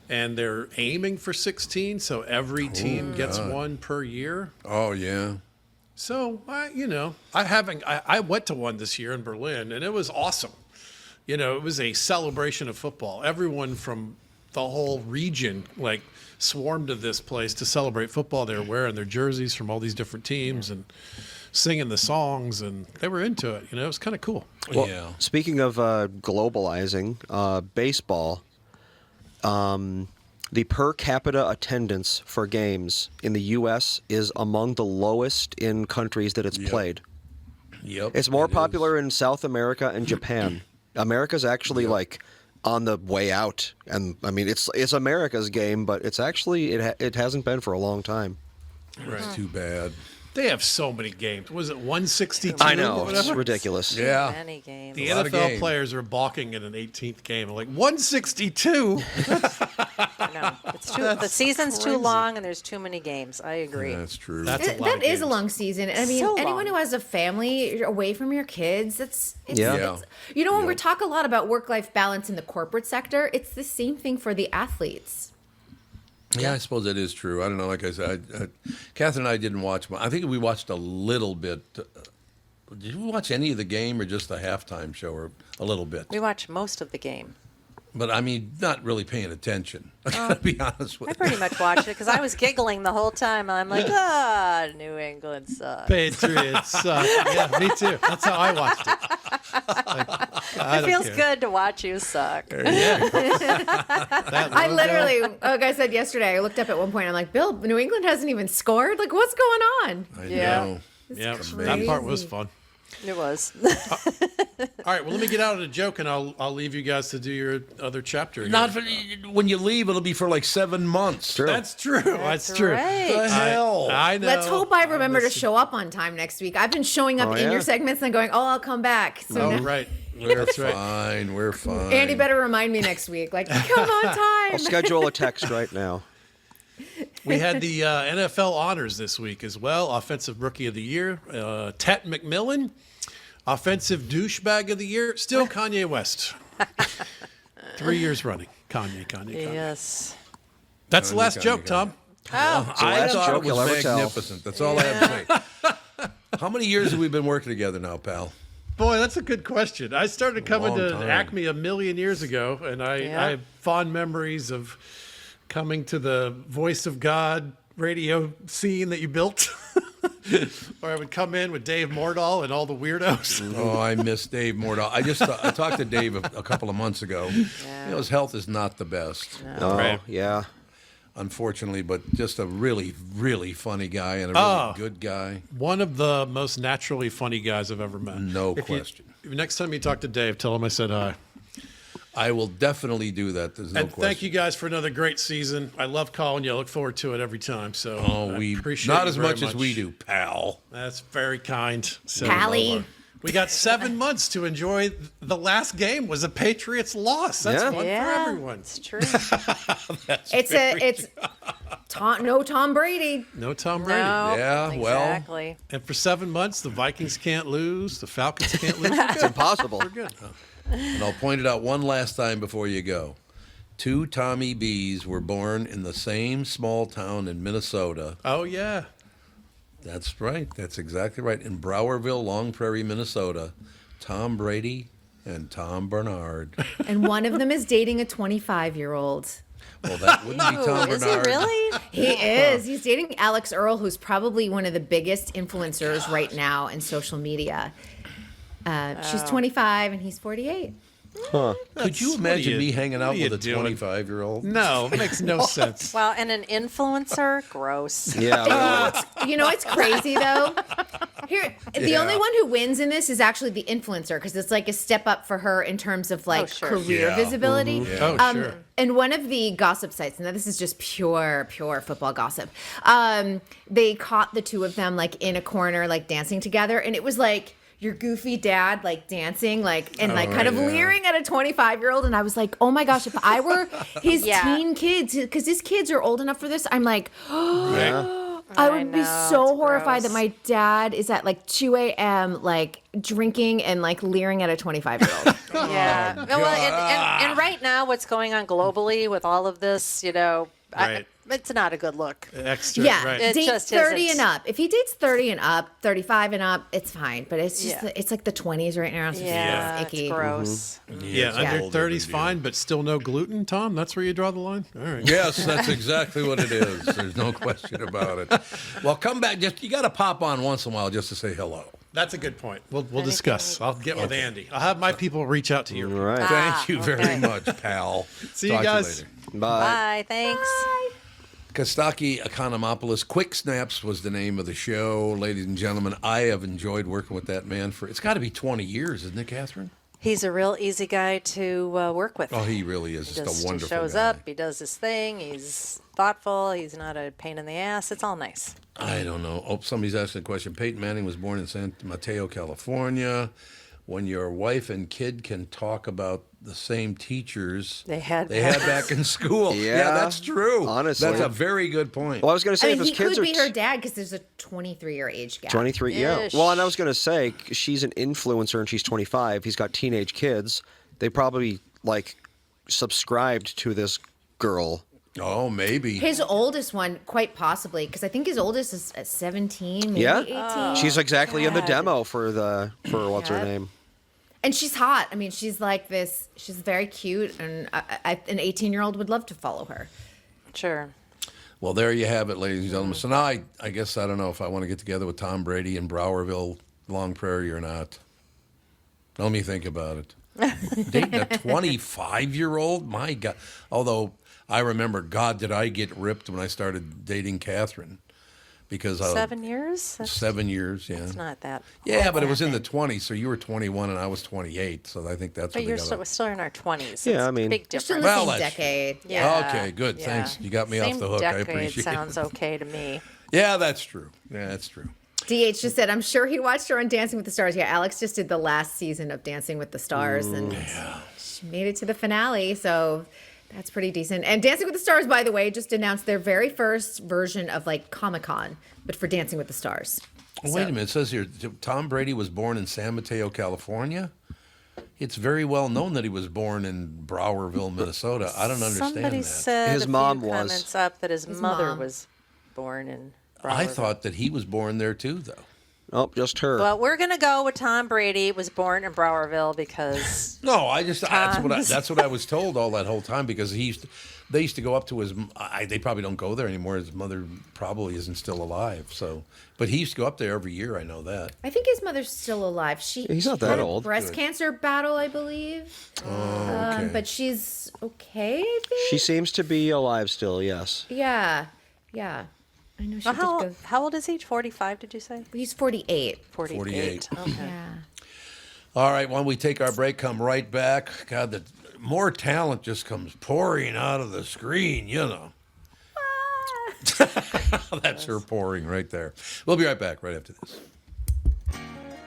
And they're aiming for 16, so every team gets one per year. Oh, yeah. So, I went to one this year in Berlin, and it was awesome. It was a celebration of football. Everyone from the whole region, swarmed to this place to celebrate football. They were wearing their jerseys from all these different teams and singing the songs, and they were into it. It was kind of cool. Well, Yeah. speaking of globalizing, baseball, the per capita attendance for games in the U.S. is among the lowest in countries that it's played. Yep. It's more it popular is. in South America and Japan. America's actually on the way out, and I mean it's America's game, but it's actually it hasn't been for a long time. It's too bad. They have so many games. Was it 162? I know, or it's whatever? ridiculous. Yeah. Many games. The A lot of NFL games. players are balking in an 18th game. I'm like, 162? No, it's too. The season's too long, and there's too many games. I agree. That's true. That's a lot of That is a games. long season. I mean, So anyone long. who has a family away from your kids, it's Yeah. when we talk a lot about work-life balance in the corporate sector, it's the same thing for the athletes. Yeah, I suppose that is true. I don't know. Like I said, Catherine and I didn't watch. I think we watched a little bit. Did you watch any of the game or just the halftime show or a little bit? We watch most of the game. But I mean, not really paying attention. I gotta be honest with I you. pretty much watched it because I was giggling the whole time. I'm like, New England sucks. Patriots suck. Yeah, me too. That's how I watched it. It feels good to watch you suck. I literally, like I said yesterday, I looked up at one point. I'm like, Bill, New England hasn't even scored. Like, what's going on? I Yeah. know. Yeah, It's that part was crazy. fun. It was. All right, well, let me get out of the joke, and I'll leave you guys to do your other chapter. here. Not for, when you leave, it'll be for like 7 months. True. That's true. That's true. right. The hell? I know. Let's hope I remember to show up on time next week. I've been showing up Oh, in yeah. your segments and going, I'll come back. So Oh, now, right. We're That's right. fine. We're fine. Andy better remind me next week. Like, come on I'll time. schedule a text right now. We had the NFL honors this week as well. Offensive Rookie of the Year, Tet McMillan. Offensive Douchebag of the Year, still Kanye West. 3 years running. Kanye. Yes. That's the last Kanye. joke, Tom. Oh, I last thought joke it you'll was ever tell. magnificent. That's all I have to say. How many years have we been working together now, pal? Boy, that's a good question. I started coming long to time. Acme a million years ago, and I have fond memories of coming to the Voice of God radio scene that you built. Where I would come in with Dave Mordahl and all the weirdos. Oh, I miss Dave Mordahl. I talked to Dave a couple of months ago. His health is not the best, Oh, Right. yeah. unfortunately, but just a really, really funny guy and a really good guy. One of the most naturally funny guys I've ever met. No If you- question. Next time you talk to Dave, tell him I said hi. I will definitely do that. There's no And question. thank you guys for another great season. I love calling you. I look forward to it every time. So Oh, I we appreciate not you as very much as we do, pal. That's very kind. So, Pally. We got 7 months to enjoy. The last game was a Patriots loss. That's Yeah. fun for Yeah, everyone. it's true. It's no Tom Brady. No Tom Brady. No, Yeah, well. exactly. And for 7 months, the Vikings can't lose. The Falcons can't lose. We're It's good. impossible. We're good. And I'll point it out one last time before you go. 2 Tommy B's were born in the same small town in Minnesota. Oh, yeah. That's right. That's exactly right. In Browerville, Long Prairie, Minnesota. Tom Brady and Tom Bernard. And one of them is dating a 25-year-old. Well, that wouldn't be Tom Is he Bernard. really? He is. He's dating Alex Earl, who's probably one of the biggest influencers right now in social media. She's 25 and he's 48. Could you What are imagine you- me hanging what out are you with a doing? 25-year-old? No, it makes no sense. Wow, and an influencer? Gross. Yeah. You know what's crazy though? Here, the Yeah. only one who wins in this is actually the influencer because it's like a step up for her in terms of like sure. career Yeah. visibility. Oh, sure. And one of the gossip sites, now this is just pure football gossip. They caught the two of them like in a corner, like dancing together, and it was like your goofy dad like dancing like and like kind of yeah. leering at a 25-year-old, and I was like, oh my gosh, if I were his Yeah. teen kids, because his kids are old enough for this, I'm like, Yeah. I would be so horrified that my dad is at like 2 a.m. like drinking and like leering at a 25-year-old. Yeah. And right now, what's going on globally with all of this, Right. It's not a good look. Extra. Yeah, Right. It date just 30 isn't. and up. If he dates 30 and up, 35 and up, it's fine. But it's just, Yeah. it's like the 20s right now. So Yeah, it's icky. it's gross. Yeah, it's under old 30's every fine, but still no gluten, Tom? That's where you draw the line? All right. Yes, that's exactly what it is. There's no question about it. Well, come back. You got to pop on once in a while just to say hello. That's a good point. We'll discuss. I'll get with Andy. I'll have my people reach out to you. All right. Thank you very okay. much, pal. See you Talk guys. later. Bye. Bye. Thanks. Costaki Economopoulos. Quick Snaps was the name of the show. Ladies and gentlemen, I have enjoyed working with that man it's got to be 20 years, isn't it, Catherine? He's a real easy guy to work with. Oh, he really is. He Just a wonderful He shows guy. up. He does his thing. He's thoughtful. He's not a pain in the ass. It's all nice. I don't know. Oh, somebody's asking a question. Peyton Manning was born in San Mateo, California. When your wife and kid can talk about the same teachers They had back in school. Yeah, that's true. honestly. That's a very good point. Well, I was going to say I if mean, his he kids could are be her dad because there's a 23-year age gap. 23, yeah. Ish. Well, and I was going to say she's an influencer and she's 25. He's got teenage kids. They probably like subscribed to this girl. Oh, maybe. His oldest one, quite possibly, because I think his oldest is at 17, maybe Yeah, 18. she's exactly in the God. demo for what's her Yep. name. And she's hot. I mean, she's like this. She's very cute, and an 18-year-old would love to follow her. Sure. Well, there you have it, ladies and gentlemen. So now I guess I don't know if I want to get together with Tom Brady in Browerville, Long Prairie or not. Let me think about it. Dating a 25-year-old? My God. Although I remember, God, did I get ripped when I started dating Catherine. Because 7 years? That's 7 years, yeah. It's not that. Yeah, but it was in the 20s, so you were 21 and I was 28, so I think that's But what you're they still, got. we're still in our 20s. Yeah, It's I a mean- big They're still in difference. the Well, same that's- decade. Yeah. Okay, good, Yeah. thanks. You got me off Same the hook. I decade appreciate it. sounds okay to me. Yeah, that's true. Yeah, that's true. DH just said, I'm sure he watched her on Dancing with the Stars. Yeah, Alex just did the last season of Dancing with the Stars, and she made it to the finale, so that's pretty decent. And Dancing with the Stars, by the way, just announced their very first version of like Comic-Con, but for Dancing with the Stars. Oh, wait a minute. It says here Tom Brady was born in San Mateo, California. It's very well known that he was born in Browerville, Minnesota. I don't understand Somebody that. said His a few mom was. comments up that his mother mom. was born in I Browerville. thought that he was born there too, though. Oh, just her. Well, we're going to go with Tom Brady was born in Browerville because No, that's what I was told all that whole time because they used to go up to his. They probably don't go there anymore. His mother probably isn't still alive. So, but he used to go up there every year. I know that. I think his mother's still alive. He's not that had a old. breast cancer battle, I believe. Okay. But she's okay, I think. She seems to be alive still, yes. Yeah. I know she did go. how old is he? 45, did you say? He's 48. 48. Okay. Yeah. All right, when we take our break, come right back. God, the more talent just comes pouring out of the screen, you know. That's her pouring right there. We'll be right back right after this.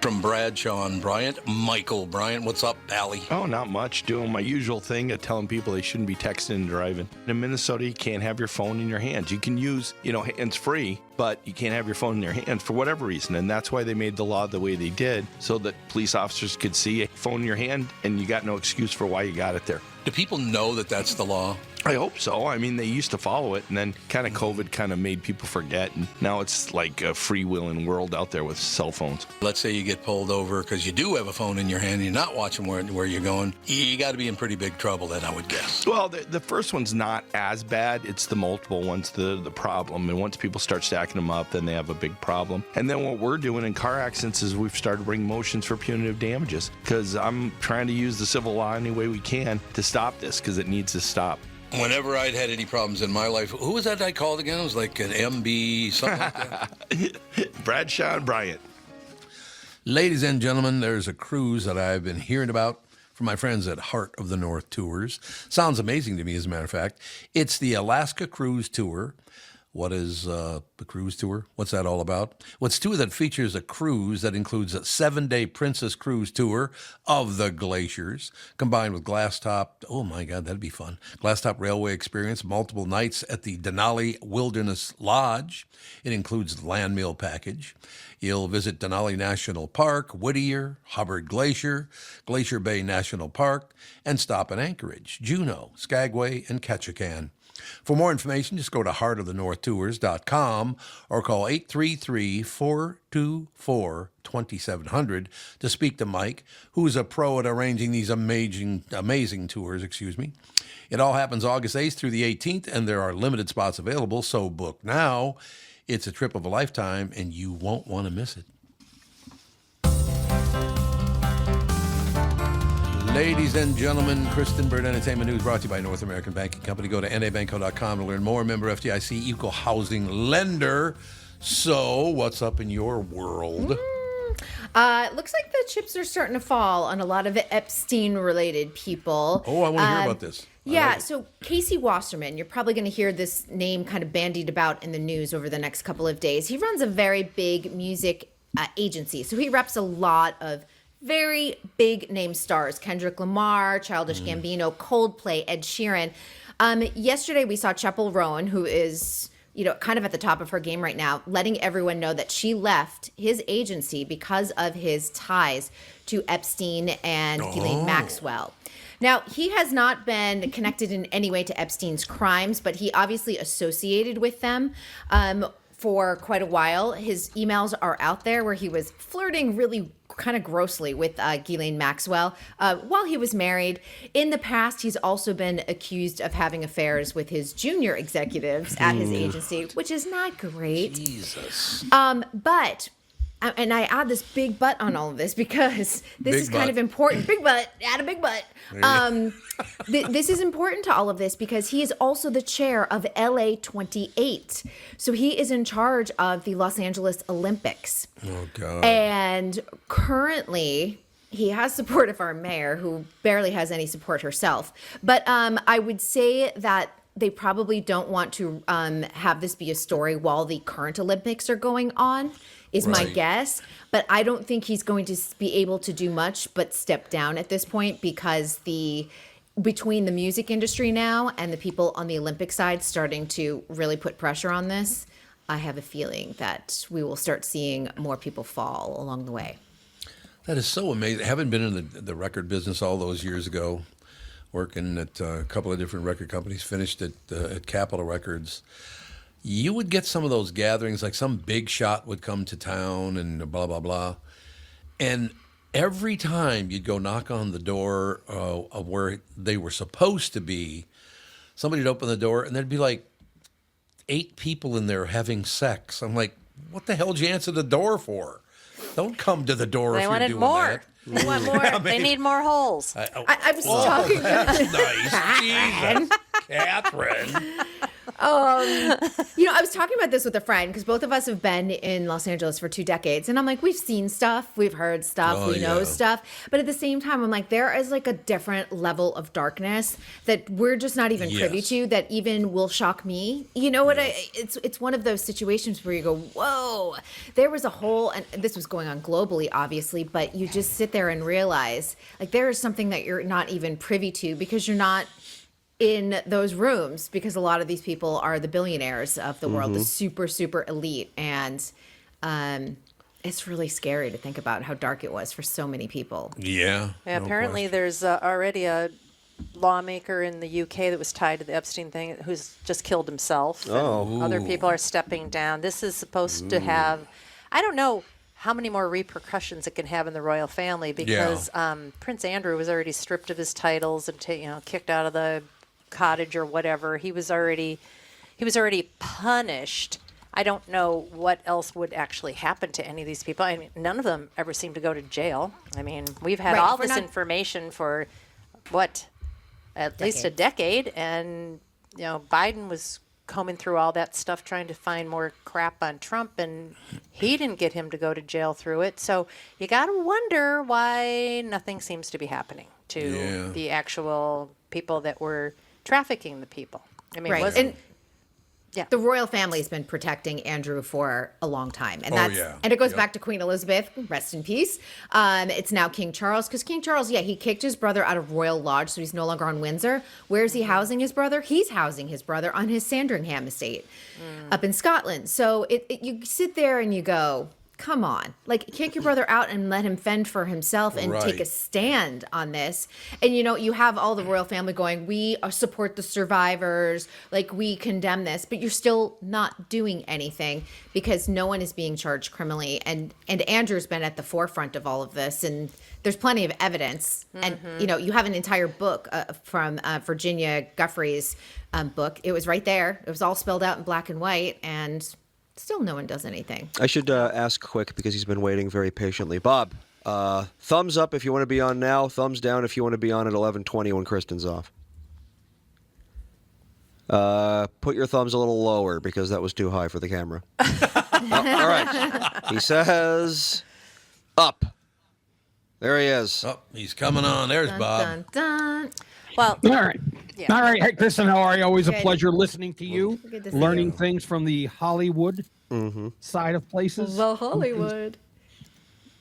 From Bradshaw and Bryant, Michael Bryant. What's up, Allie? Oh, not much. Doing my usual thing of telling people they shouldn't be texting and driving. In Minnesota, you can't have your phone in your hands. You can use, hands-free, but you can't have your phone in your hands for whatever reason. And that's why they made the law the way they did, so that police officers could see a phone in your hand and you got no excuse for why you got it there. Do people know that that's the law? I hope so. I mean, they used to follow it, and then kind of COVID kind of made people forget, and now it's like a freewheeling world out there with cell phones. Let's say you get pulled over because you do have a phone in your hand and you're not watching where you're going. You got to be in pretty big trouble then, I would guess. Well, the first one's not as bad. It's the multiple ones, the problem. And once people start stacking them up, then they have a big problem. And then what we're doing in car accidents is we've started bringing motions for punitive damages because I'm trying to use the civil law any way we can to stop this because it needs to stop. Whenever I'd had any problems in my life, who was that I called again? It was like an MB, something like that. Bradshaw and Bryant. Ladies and gentlemen, there's a cruise that I've been hearing about from my friends at Heart of the North Tours. Sounds amazing to me, as a matter of fact. It's the Alaska Cruise Tour What is the cruise tour? What's that all about? Well, it's a tour that features a cruise that includes a 7-day Princess Cruise tour of the glaciers, combined with glasstop. Oh my God, that'd be fun. Glasstop railway experience, multiple nights at the Denali Wilderness Lodge. It includes the land meal package. You'll visit Denali National Park, Whittier, Hubbard Glacier, Glacier Bay National Park, and stop in Anchorage, Juneau, Skagway, and Ketchikan. For more information, just go to heartofthenorthtours.com or call 833-424-2700 to speak to Mike, who is a pro at arranging these amazing tours. It all happens August 8th through the 18th, and there are limited spots available, so book now. It's a trip of a lifetime, and you won't want to miss it. Ladies and gentlemen, Kristen Bird Entertainment News brought to you by North American Banking Company. Go to nabanco.com to learn more. Member FDIC, equal housing lender. So, what's up in your world? Looks like the chips are starting to fall on a lot of Epstein-related people. Oh, I want to hear about this. Yeah, so Casey Wasserman, you're probably going to hear this name kind of bandied about in the news over the next couple of days. He runs a very big music agency, so he reps a lot of very big name stars: Kendrick Lamar, Childish Gambino, Coldplay, Ed Sheeran. Yesterday we saw Chappell Roan, who is, kind of at the top of her game right now, letting everyone know that she left his agency because of his ties to Epstein and Ghislaine Maxwell. Now, he has not been connected in any way to Epstein's crimes, but he obviously associated with them for quite a while. His emails are out there where he was flirting really kind of grossly with Ghislaine Maxwell while he was married. In the past, he's also been accused of having affairs with his junior executives at his agency, which is not great. Jesus. But and I add this big but on all of this because this is kind of important. Big but, add a big but. This is important to all of this because he is also the chair of LA 28. So he is in charge of the Los Angeles Olympics. Oh, God. And currently, he has support of our mayor, who barely has any support herself. But I would say that they probably don't want to have this be a story while the current Olympics are going on, is my guess. But I don't think he's going to be able to do much but step down at this point because between the music industry now and the people on the Olympic side starting to really put pressure on this, I have a feeling that we will start seeing more people fall along the way. That is so amazing. Having been in the record business all those years ago, working at a couple of different record companies, finished at Capitol Records, you would get some of those gatherings, like some big shot would come to town and blah, blah, blah. And every time you'd go knock on the door of where they were supposed to be, somebody would open the door and there'd be like 8 people in there having sex. I'm like, what the hell did you answer the door for? Don't come to the door if you're doing more. that. They want more. They need more holes. I was talking That's nice. Jesus, Catherine. I was talking about this with a friend because both of us have been in Los Angeles for 2 decades. And I'm like, we've seen stuff, we've heard stuff, we know stuff. But at the same time, I'm like, there is like a different level of darkness that we're just not even privy to that even will shock me. You know what? It's one of those situations where you go, whoa, there was a whole, and this was going on globally, obviously, but you just sit there and realize like there is something that you're not even privy to because you're not in those rooms, because a lot of these people are the billionaires of the world, the super, super elite. And it's really scary to think about how dark it was for so many people. Yeah. Yeah, apparently there's already a lawmaker in the UK that was tied to the Epstein thing who's just killed himself. And other people are stepping down. This is supposed to have, I don't know how many more repercussions it can have in the royal family because Prince Andrew was already stripped of his titles and kicked out of the cottage or whatever. He was already punished. I don't know what else would actually happen to any of these people. I mean, none of them ever seem to go to jail. I mean, we've had all this information for at least a decade, and Biden was combing through all that stuff trying to find more crap on Trump, and he didn't get him to go to jail through it. So you got to wonder why nothing seems to be happening to the actual people that were trafficking the people. I mean, Yeah. The royal family has been protecting Andrew for a long time. And yeah. and it goes Yep. back to Queen Elizabeth, rest in peace. It's now King Charles, because King Charles, he kicked his brother out of Royal Lodge, so he's no longer on Windsor. Where's he housing his brother? He's housing his brother on his Sandringham estate up in Scotland. So you sit there and you go, come on, like, kick your brother out and let him fend for himself and take a Right. stand on this. And you have all the royal family going, we support the survivors, like, we condemn this, but you're still not doing anything because no one is being charged criminally. And Andrew's been at the forefront of all of this, and there's plenty of evidence. And you have an entire book from Virginia Guffrey's book. It was right there. It was all spelled out in black and white, and still no one does anything. I should ask quick because he's been waiting very patiently. Bob, thumbs up if you want to be on now. Thumbs down if you want to be on at 11:20 when Kristen's off. Put your thumbs a little lower because that was too high for the camera. All right. He says up. There he is. Oh, he's coming on. There's Dun, Bob. dun, dun. Well, All right. Yeah. All right. Hey, Kristen, how are you? Always a Good. pleasure listening to you, Good to see learning you. things from the Hollywood side of places. The Hollywood.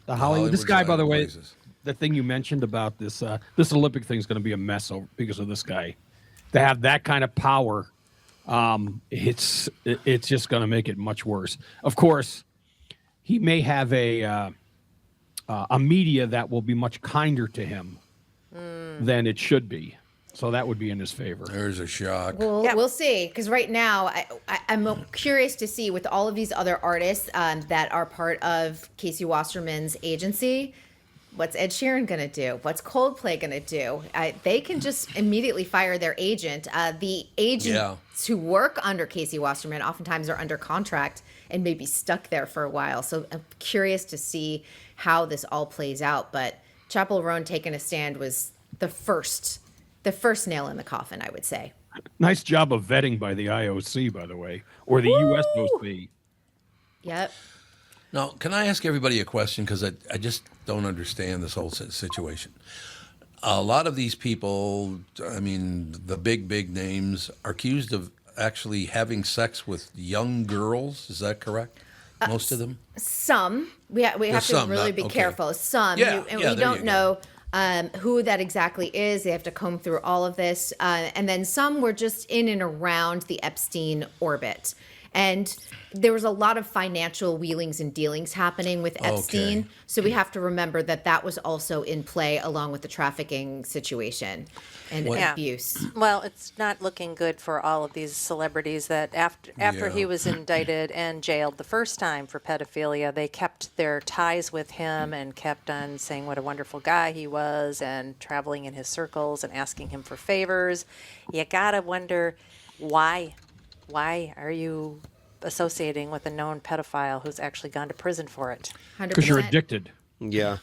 The Hollywood. This Hollywood guy, side by the of way, places. the thing you mentioned about this Olympic thing is going to be a mess because of this guy. To have that kind of power, it's just going to make it much worse. Of course, he may have a media that will be much kinder to him than it should be. So that would be in his favor. There's a shock. Well, Yeah. we'll see. Because right now, I'm curious to see with all of these other artists that are part of Casey Wasserman's agency, what's Ed Sheeran going to do? What's Coldplay going to do? They can just immediately fire their agent. The agents who work under Casey Wasserman oftentimes are under contract and may be stuck there for a while. So I'm curious to see how this all plays out. But Chapel Roan taking a stand was the first nail in the coffin, I would say. Nice job of vetting by the IOC, by the way, or the USOC. Yep. Now, can I ask everybody a question? Because I just don't understand this whole situation. A lot of these people, I mean, the big names, are accused of actually having sex with young girls. Is that correct? Most of them? Some. We have to some, really not- be okay. careful. Some. Yeah, and yeah, we there don't you know who that exactly is. They have to comb through all of this. And then some were just in and around the Epstein orbit. And there was a lot of financial wheelings and dealings happening with Epstein. Okay. So we have to remember that was also in play along with the trafficking situation and Yeah. abuse. Well, it's not looking good for all of these celebrities that after he Yeah. was indicted and jailed the first time for pedophilia, they kept their ties with him and kept on saying what a wonderful guy he was and traveling in his circles and asking him for favors. You gotta wonder why. Why are you associating with a known pedophile who's actually gone to prison for it? 100%. Because you're addicted. Yeah.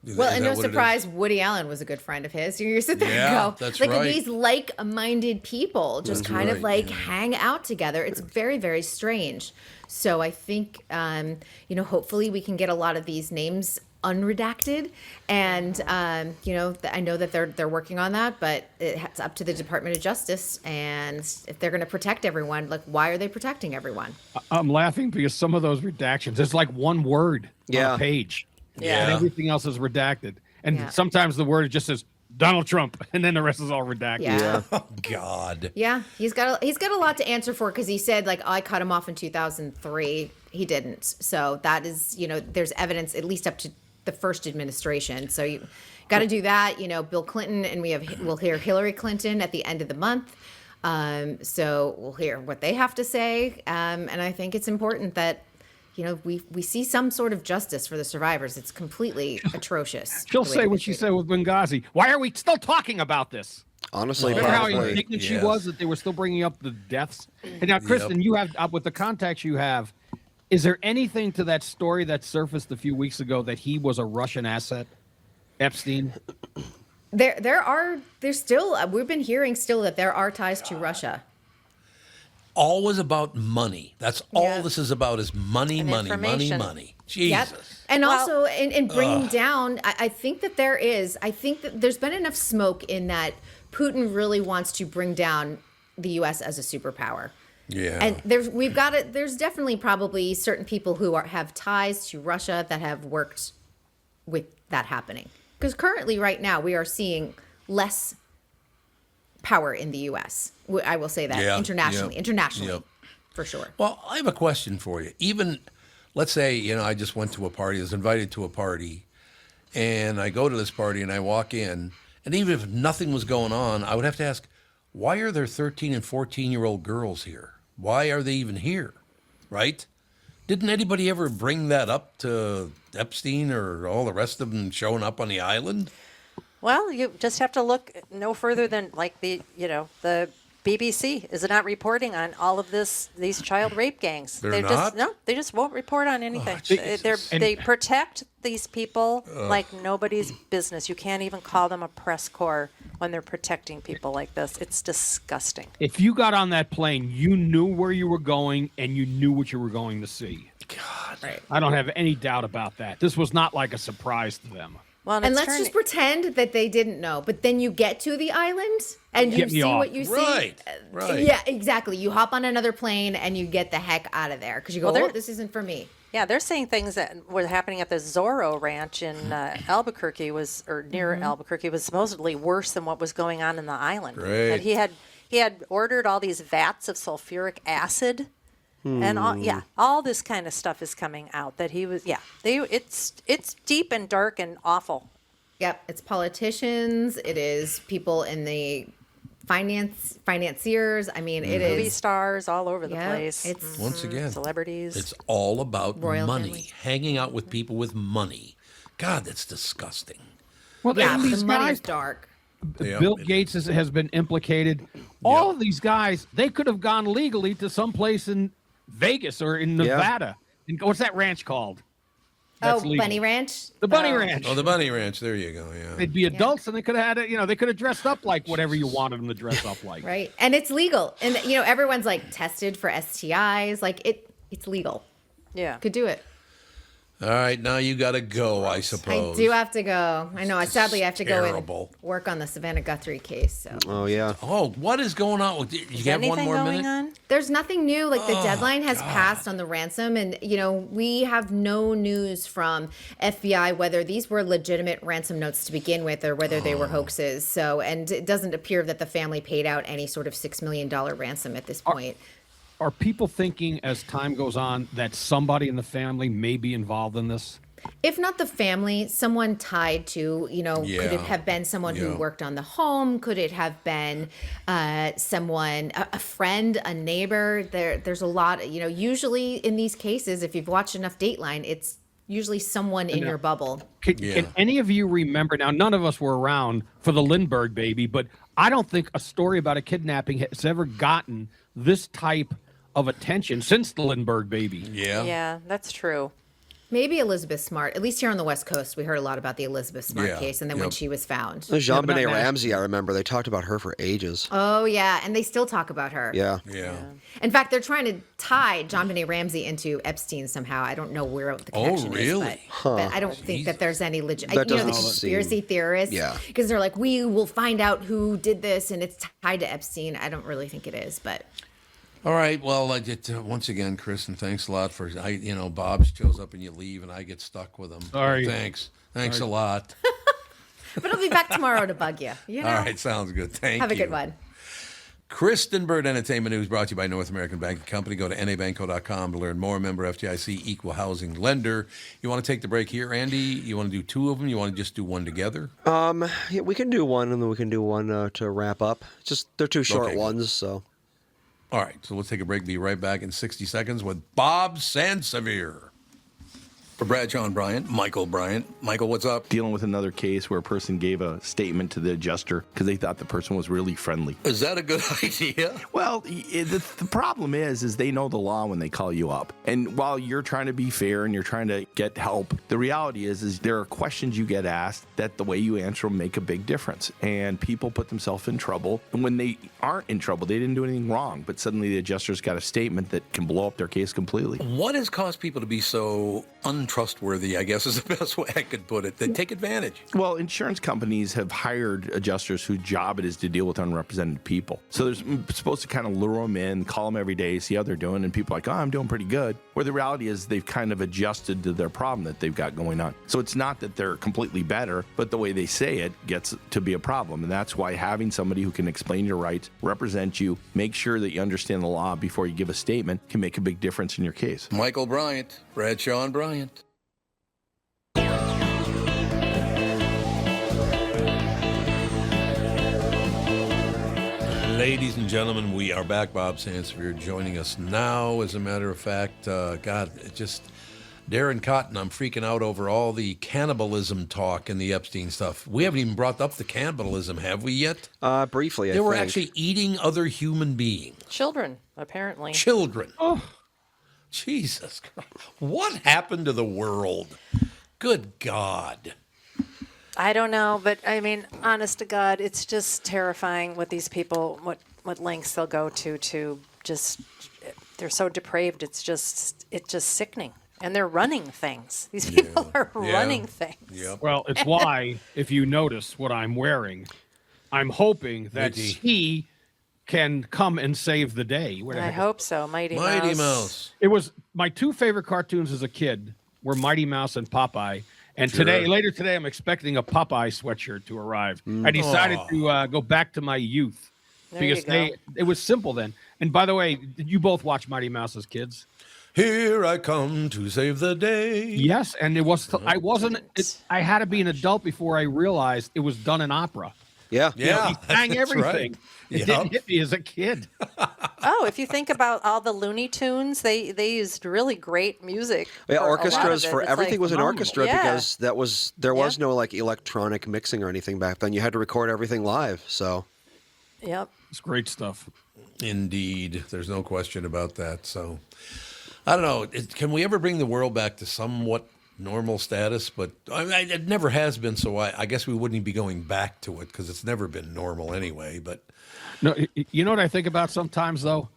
Well, Is and that no what it is? surprise, Woody Allen was a good friend of his. You sit there Yeah, and go, that's like right. these like-minded people just That's kind of right, like yeah. hang out together. It's very, very strange. So I think, hopefully we can get a lot of these names unredacted, and I know that they're working on that, but it's up to the Department of Justice. And if they're going to protect everyone, like, why are they protecting everyone? I'm laughing because some of those redactions, there's like one word Yeah. on a page. Yeah. And everything else is redacted. And Yeah. sometimes the word just says Donald Trump, and then the rest is all redacted. Yeah. Oh, God. Yeah, he's got a lot to answer for, because he said, like, I cut him off in 2003. He didn't. So that is, there's evidence at least up to the first administration. So you got to do that. Bill Clinton, and we'll hear Hillary Clinton at the end of the month. So we'll hear what they have to say. And I think it's important that we see some sort of justice for the survivors. It's completely atrocious. She'll the way say they've what been she treated. said with Benghazi. Why are we still talking about this? Honestly, Remember how probably. indignant she Yes. was that they were still bringing up the deaths? And now, Kristen, you have, with the contacts you have, is there anything to that story that surfaced a few weeks ago that he was a Russian asset, Epstein? There's still, we've been hearing still that there are ties to Russia. Always about money. That's all Yeah. this is about, is money, And money, money, information. money. Jesus. Yep. And Well- also in bringing down, I think that there's been enough smoke in that Putin really wants to bring down the U.S. as a superpower. Yeah. And there's definitely probably certain people who have ties to Russia that have worked with that happening. Because currently, right now, we are seeing less power in the U.S. I will say that internationally, for sure. Well, I have a question for you. Even, let's say, I just went to a party, I was invited to a party, and I go to this party and I walk in, and even if nothing was going on, I would have to ask, why are there 13 and 14-year-old girls here? Why are they even here? Right? Didn't anybody ever bring that up to Epstein or all the rest of them showing up on the island? Well, you just have to look no further than like the BBC is not reporting on all of these child rape gangs. They're not? They just won't report on anything. They protect these people like nobody's business. You can't even call them a press corps when they're protecting people like this. It's disgusting. If you got on that plane, you knew where you were going and you knew what you were going to see. God. Right. I don't have any doubt about that. This was not like a surprise to them. Well, And let's just pretend that they didn't know. But then you get to the island and you Get me see off. what you see. Right. Yeah, exactly. You hop on another plane and you get the heck out of there because you go, Well, oh, this isn't for me. Yeah, they're saying things that were happening at the Zorro Ranch in Albuquerque near Albuquerque was supposedly worse than what was going on in the island. Great. And he had ordered all these vats of sulfuric acid, and all this kind of stuff is coming out that he was. It's deep and dark and awful. Yep, it's politicians. It is people in the financiers. I mean, it Movie is stars all over the Yeah, place. it's- Once again, Celebrities. it's all about Royal money, family. hanging out with people with money. God, that's disgusting. Well, yeah. and The these money guys, is dark. Yeah, Bill it Gates has been implicated. All of these guys, they could have gone legally to some place in Vegas or in Nevada. And what's that ranch called? That's legal. Bunny Ranch. The Bunny Ranch. Oh, the Bunny Ranch. There you go. Yeah. They'd be adults, and they could have had it. They could have dressed up like whatever you wanted them to dress up like. Right. And it's legal. And everyone's like tested for STIs. Like it's legal. Yeah. Could do it. All right, now you got to go, I suppose. I do have to go. I know. I sadly have to go terrible. and work on the Savannah Guthrie case. So Oh, yeah. Oh, what is going on with you? Is You have one anything more going minute? on? there's nothing new. Like the deadline has passed on the ransom, and we have no news from FBI whether these were legitimate ransom notes to begin with or whether they were hoaxes. So, and it doesn't appear that the family paid out any sort of $6 million ransom at this point. Are people thinking as time goes on that somebody in the family may be involved in this? If not the family, someone tied to, could it Yeah. have been someone who Yeah. worked on the home? Could it have been someone, a friend, a neighbor? There's a lot, usually in these cases, if you've watched enough Dateline, it's usually someone in your bubble. Can any of you remember? Now, none of us were around for the Lindbergh baby, but I don't think a story about a kidnapping has ever gotten this type of attention since the Lindbergh baby. Yeah. Yeah, that's true. Maybe Elizabeth Smart. At least here on the West Coast, we heard a lot about the Elizabeth Smart Yeah. case and then when Yep. she was found. Jean but Benet not Ramsey, I remember. They talked about her for ages. Oh, yeah. And they still talk about her. Yeah. Yeah. In fact, they're trying to tie John Benet Ramsey into Epstein somehow. I don't know where the connection really? is. But I don't think that there's any legit. That The doesn't conspiracy seem- theorists. Yeah. Because they're like, we will find out who did this and it's tied to Epstein. I don't really think it is, but. All right. Well, once again, Kristen, thanks a lot for Bob shows up and you leave, and I get stuck with him. Sorry. Thanks a lot. But I'll be back tomorrow to bug you. You know? All right, sounds good. Thank you. Have a good one. Kristen Bird Entertainment News brought to you by North American Banking Company. Go to nabanco.com to learn more. Member FDIC, equal housing lender. You want to take the break here, Andy? You want to do two of them? You want to just do one together? Yeah, we can do one, and then we can do one to wrap up. Just they're two short Okay. ones, so. All right, so let's take a break. Be right back in 60 seconds with Bob Sansevier. For Brad, John Bryant, Michael Bryant. Michael, what's up? Dealing with another case where a person gave a statement to the adjuster because they thought the person was really friendly. Is that a good idea? Well, the problem is they know the law when they call you up. And while you're trying to be fair and you're trying to get help, the reality is there are questions you get asked that the way you answer them make a big difference. And people put themselves in trouble. And when they aren't in trouble, they didn't do anything wrong. But suddenly the adjuster's got a statement that can blow up their case completely. What has caused people to be so untrained untrustworthy, I guess is the best way I could put it. They take advantage. Well, insurance companies have hired adjusters whose job it is to deal with unrepresented people. So they're supposed to kind of lure them in, call them every day, see how they're doing, and people are like, oh, I'm doing pretty good. Where the reality is they've kind of adjusted to their problem that they've got going on. So it's not that they're completely better, but the way they say it gets to be a problem. And that's why having somebody who can explain your rights, represent you, make sure that you understand the law before you give a statement can make a big difference in your case. Michael Bryant, Bradshaw and Bryant. Ladies and gentlemen, we are back. Bob Sansevere joining us now. As a matter of fact, God, it just Darren Cotton, I'm freaking out over all the cannibalism talk and the Epstein stuff. We haven't even brought up the cannibalism, have we yet? Briefly, I They were think. actually eating other human beings. Children, apparently. Children. Oh, Jesus Christ. What happened to the world? Good God. I don't know, but I mean, honest to God, it's just terrifying what these people, what lengths they'll go to just, they're so depraved. It's just sickening. And they're running things. These people are running things. Yep. Well, it's why, if you notice what I'm wearing, I'm hoping that Mickey. he can come and save the day. What the I heck? hope so. Mighty Mouse. It was my two favorite cartoons as a kid were Mighty Mouse and Popeye. And later today, I'm expecting a Popeye sweatshirt to arrive. I decided to go back to my youth There because you go. it was simple then. And by the way, did you both watch Mighty Mouse as kids? Here I come to save the day. Yes, and it was. I had to be an adult before I realized it was done in opera. Yeah. You know, he sang that's everything. right. It didn't hit me as a kid. Oh, if you think about all the Looney Tunes, they used really great music. Yeah, for a lot of orchestras it. for It's everything like, was an phenomenal. orchestra Yeah. because there was no like electronic mixing or anything back then. You had to record everything live. So Yep. It's great stuff. Indeed. There's no question about that. So, I don't know. Can we ever bring the world back to somewhat normal status? But it never has been, so I guess we wouldn't be going back to it because it's never been normal anyway. But No, you know what I think about sometimes though?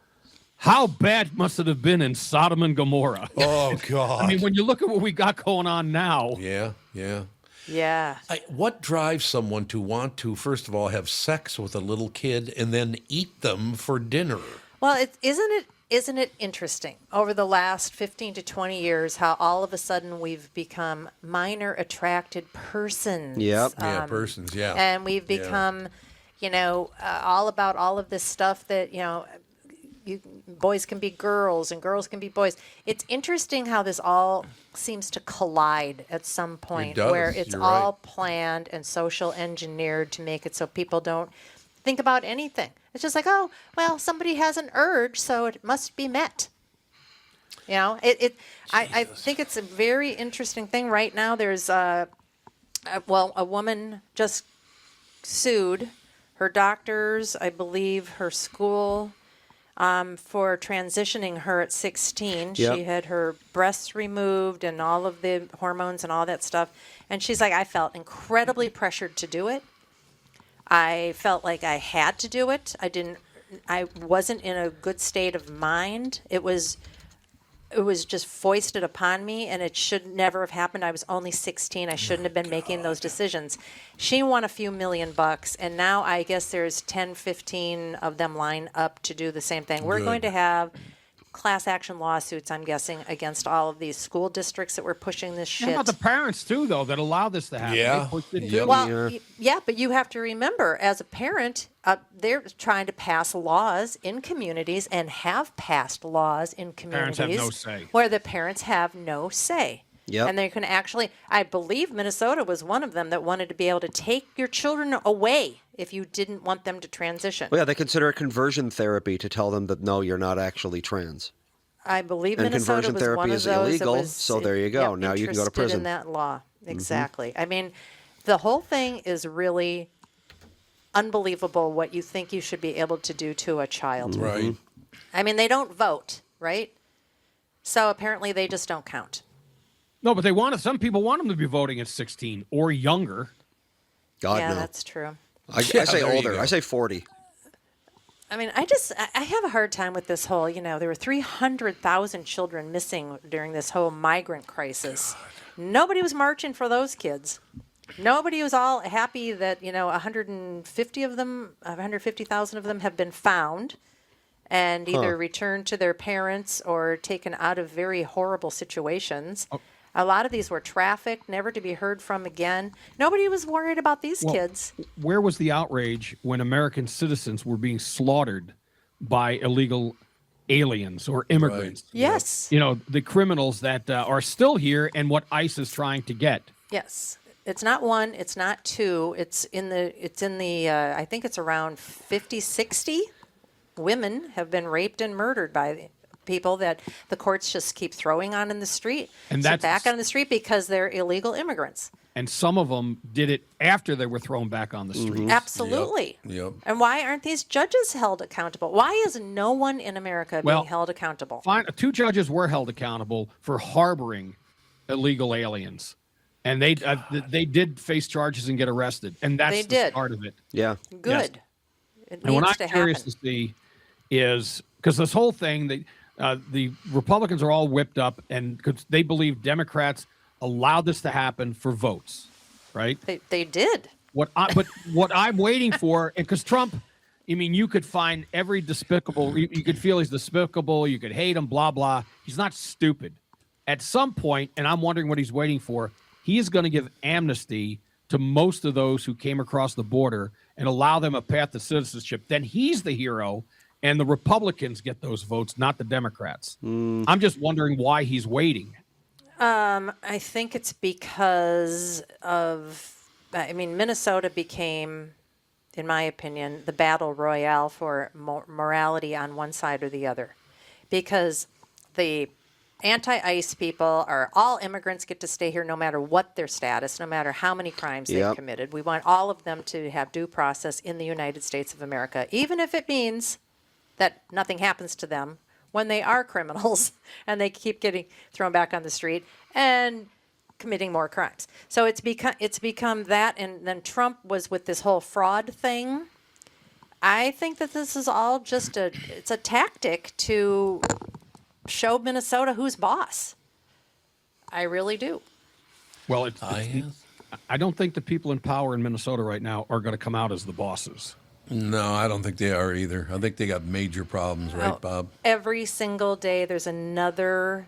How bad must it have been in Sodom and Gomorrah? oh God, I mean, when you look at what we got going on now, yeah. Yeah. What drives someone to want to, first of all, have sex with a little kid and then eat them for dinner? Well, isn't it interesting over the last 15 to 20 years how all of a sudden we've become minor attracted persons? Yep. Yeah, persons, yeah. And we've become, all about all of this stuff that, boys can be girls and girls can be boys. It's interesting how this all seems to collide at some point does. where it's You're all right. planned and social engineered to make it so people don't think about anything. It's just like, oh, well, somebody has an urge, so it must be met. I think it's a very interesting thing right now. There's a woman just sued her doctors, I believe her school, for transitioning her at 16. Yep. She had her breasts removed and all of the hormones and all that stuff. And she's like, I felt incredibly pressured to do it. I felt like I had to do it. I wasn't in a good state of mind. It was just foisted upon me, and it should never have happened. I was only 16. I shouldn't have been making those decisions. She won a few $1 million, and now I guess there's 10, 15 of them line up to do the same thing. We're going to have class action lawsuits, I'm guessing, against all of these school districts that were pushing this how shit. about the parents too, though, that allow this to happen? Yeah. They pushed it too. Yep. Well, yeah, but you have to remember, as a parent, they're trying to pass laws in communities and have passed laws in Parents communities have no say. where the parents have no say. Yep. And they can actually, I believe Minnesota was one of them that wanted to be able to take your children away if you didn't want them to transition. well, yeah, they consider it conversion therapy to tell them that no, you're not actually trans. I believe And Minnesota conversion was therapy one of is those illegal, that was, so there you go. Now you can go to interested prison. in that law. Exactly. I mean, the whole thing is really unbelievable what you think you should be able to do to a child. Right. I mean, they don't vote, right? So apparently they just don't count. No, but some people want them to be voting at 16 or younger. God yeah, no. that's true. I Yeah, say there you older. go. I say 40. I mean, I have a hard time with this whole, there were 300,000 children missing during this whole migrant crisis. God. Nobody was marching for those kids. Nobody was all happy that, 150,000 of them have been found and either returned to their parents or taken out of very horrible situations. Oh. A lot of these were trafficked, never to be heard from again. Nobody was worried about these kids. Where was the outrage when American citizens were being slaughtered by illegal aliens or immigrants? Right. Yes. The criminals that are still here and what ICE is trying to get. Yes. It's not one, it's not two. It's in the I think it's around 50, 60 women have been raped and murdered by people that the courts just keep throwing on in the street, and that's back on the street because they're illegal immigrants. And some of them did it after they were thrown back on the street. Mm-hmm. Absolutely. Yep. And why aren't these judges held accountable? Why is no one in America being held accountable? Fine. 2 judges were held accountable for harboring illegal aliens, and they did face charges and get arrested, and that's the start of it. Yeah. Good. Yes. It and what needs I'm to curious happen. to see is because this whole thing, the Republicans are all whipped up, and because they believe Democrats allowed this to happen for votes, right? They did. But what I'm waiting for, because Trump, you could find every despicable. You could feel he's despicable. You could hate him. Blah blah. He's not stupid. At some point, and I'm wondering what he's waiting for. He is going to give amnesty to most of those who came across the border and allow them a path to citizenship. Then he's the hero. And the Republicans get those votes, not the Democrats. I'm just wondering why he's waiting. I think it's because of, Minnesota became, in my opinion, the battle royale for morality on one side or the other. Because the anti-ICE people are all immigrants get to stay here no matter what their status, no matter how many crimes they've committed. We want all of them to have due process in the United States of America, even if it means that nothing happens to them when they are criminals and they keep getting thrown back on the street and committing more crimes. So it's become that, and then Trump was with this whole fraud thing. I think that this is all just it's a tactic to show Minnesota who's boss. I really do. Well, I don't think the people in power in Minnesota right now are going to come out as the bosses. No, I don't think they are either. I think they got major problems, right, Bob? Every single day there's another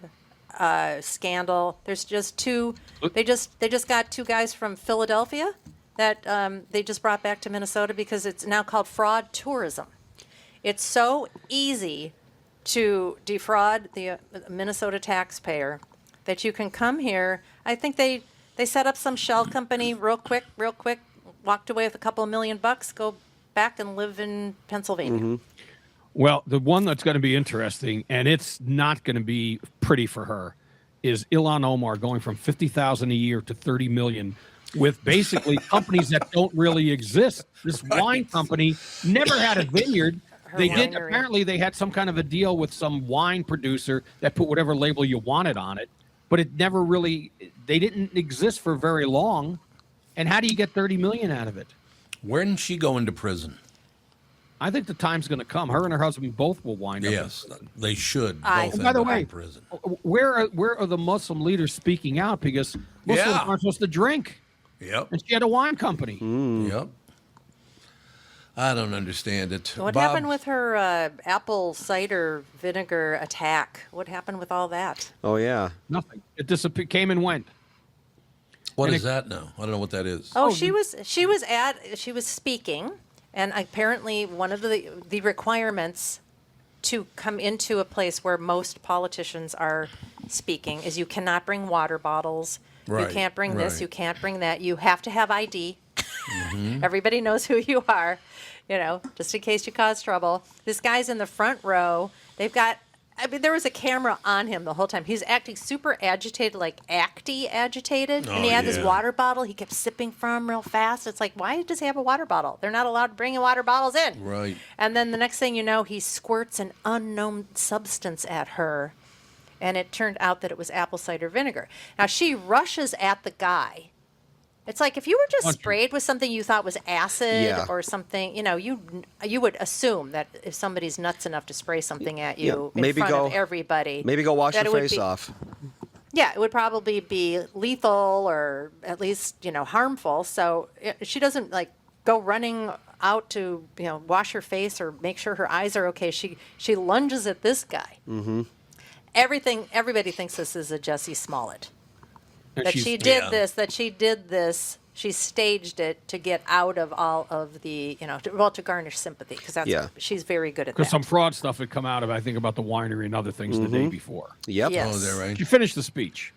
scandal. There's just two. They just got 2 guys from Philadelphia that they just brought back to Minnesota because it's now called fraud tourism. It's so easy to defraud the Minnesota taxpayer that you can come here. I think they set up some shell company real quick, walked away with a couple of $1 million, go back and live in Pennsylvania. Mm-hmm. Well, the one that's going to be interesting, and it's not going to be pretty for her, is Ilhan Omar going from $50,000 a year to $30 million with basically companies that don't really exist. This wine company never had a vineyard. Apparently they had some kind of a deal with some wine producer that put whatever label you wanted on it, but it never really, they didn't exist for very long. And how do you get $30 million out of it? When's she going to prison? I think the time's going to come. Her and her husband both will wind up. Yes, they should both by end the up way, in prison. Where are the Muslim leaders speaking out? Because Muslims aren't supposed to drink. Yep. And she had a wine company. Yep. I don't understand it. What Bob? happened with her apple cider vinegar attack? What happened with all that? Oh, yeah. Nothing. It disappeared, came and went. What is that now? I don't know what that is. Oh, she was speaking, and apparently one of the requirements to come into a place where most politicians are speaking is you cannot bring water bottles. Right, you can't bring this. right. You can't bring that. You have to have ID. Mm-hmm. Everybody knows who you are, just in case you cause trouble. This guy's in the front row. There was a camera on him the whole time. He's acting super agitated, like acty agitated. And he had this water bottle. He kept sipping from real fast. It's like, why does he have a water bottle? They're not allowed to bring water bottles in. Right. And then the next thing you know, he squirts an unknown substance at her. And it turned out that it was apple cider vinegar. Now, she rushes at the guy It's like if you were just sprayed with something you thought was acid Yeah. or something, you would assume that if somebody's nuts enough to spray something at you in front of everybody, Maybe go wash that your it would face be- off. Yeah, it would probably be lethal or at least, harmful. So she doesn't like go running out to, wash her face or make sure her eyes are okay. She lunges at this guy. Mm-hmm. Everybody thinks this is a Jussie Smollett. And That she's- she did this, she staged it to get out of all of the, to garnish sympathy because she's very good at Because that. some fraud stuff had come out of, I think, about the winery and other things the day before. Yep. Yes. Oh, is that right? She finished the speech.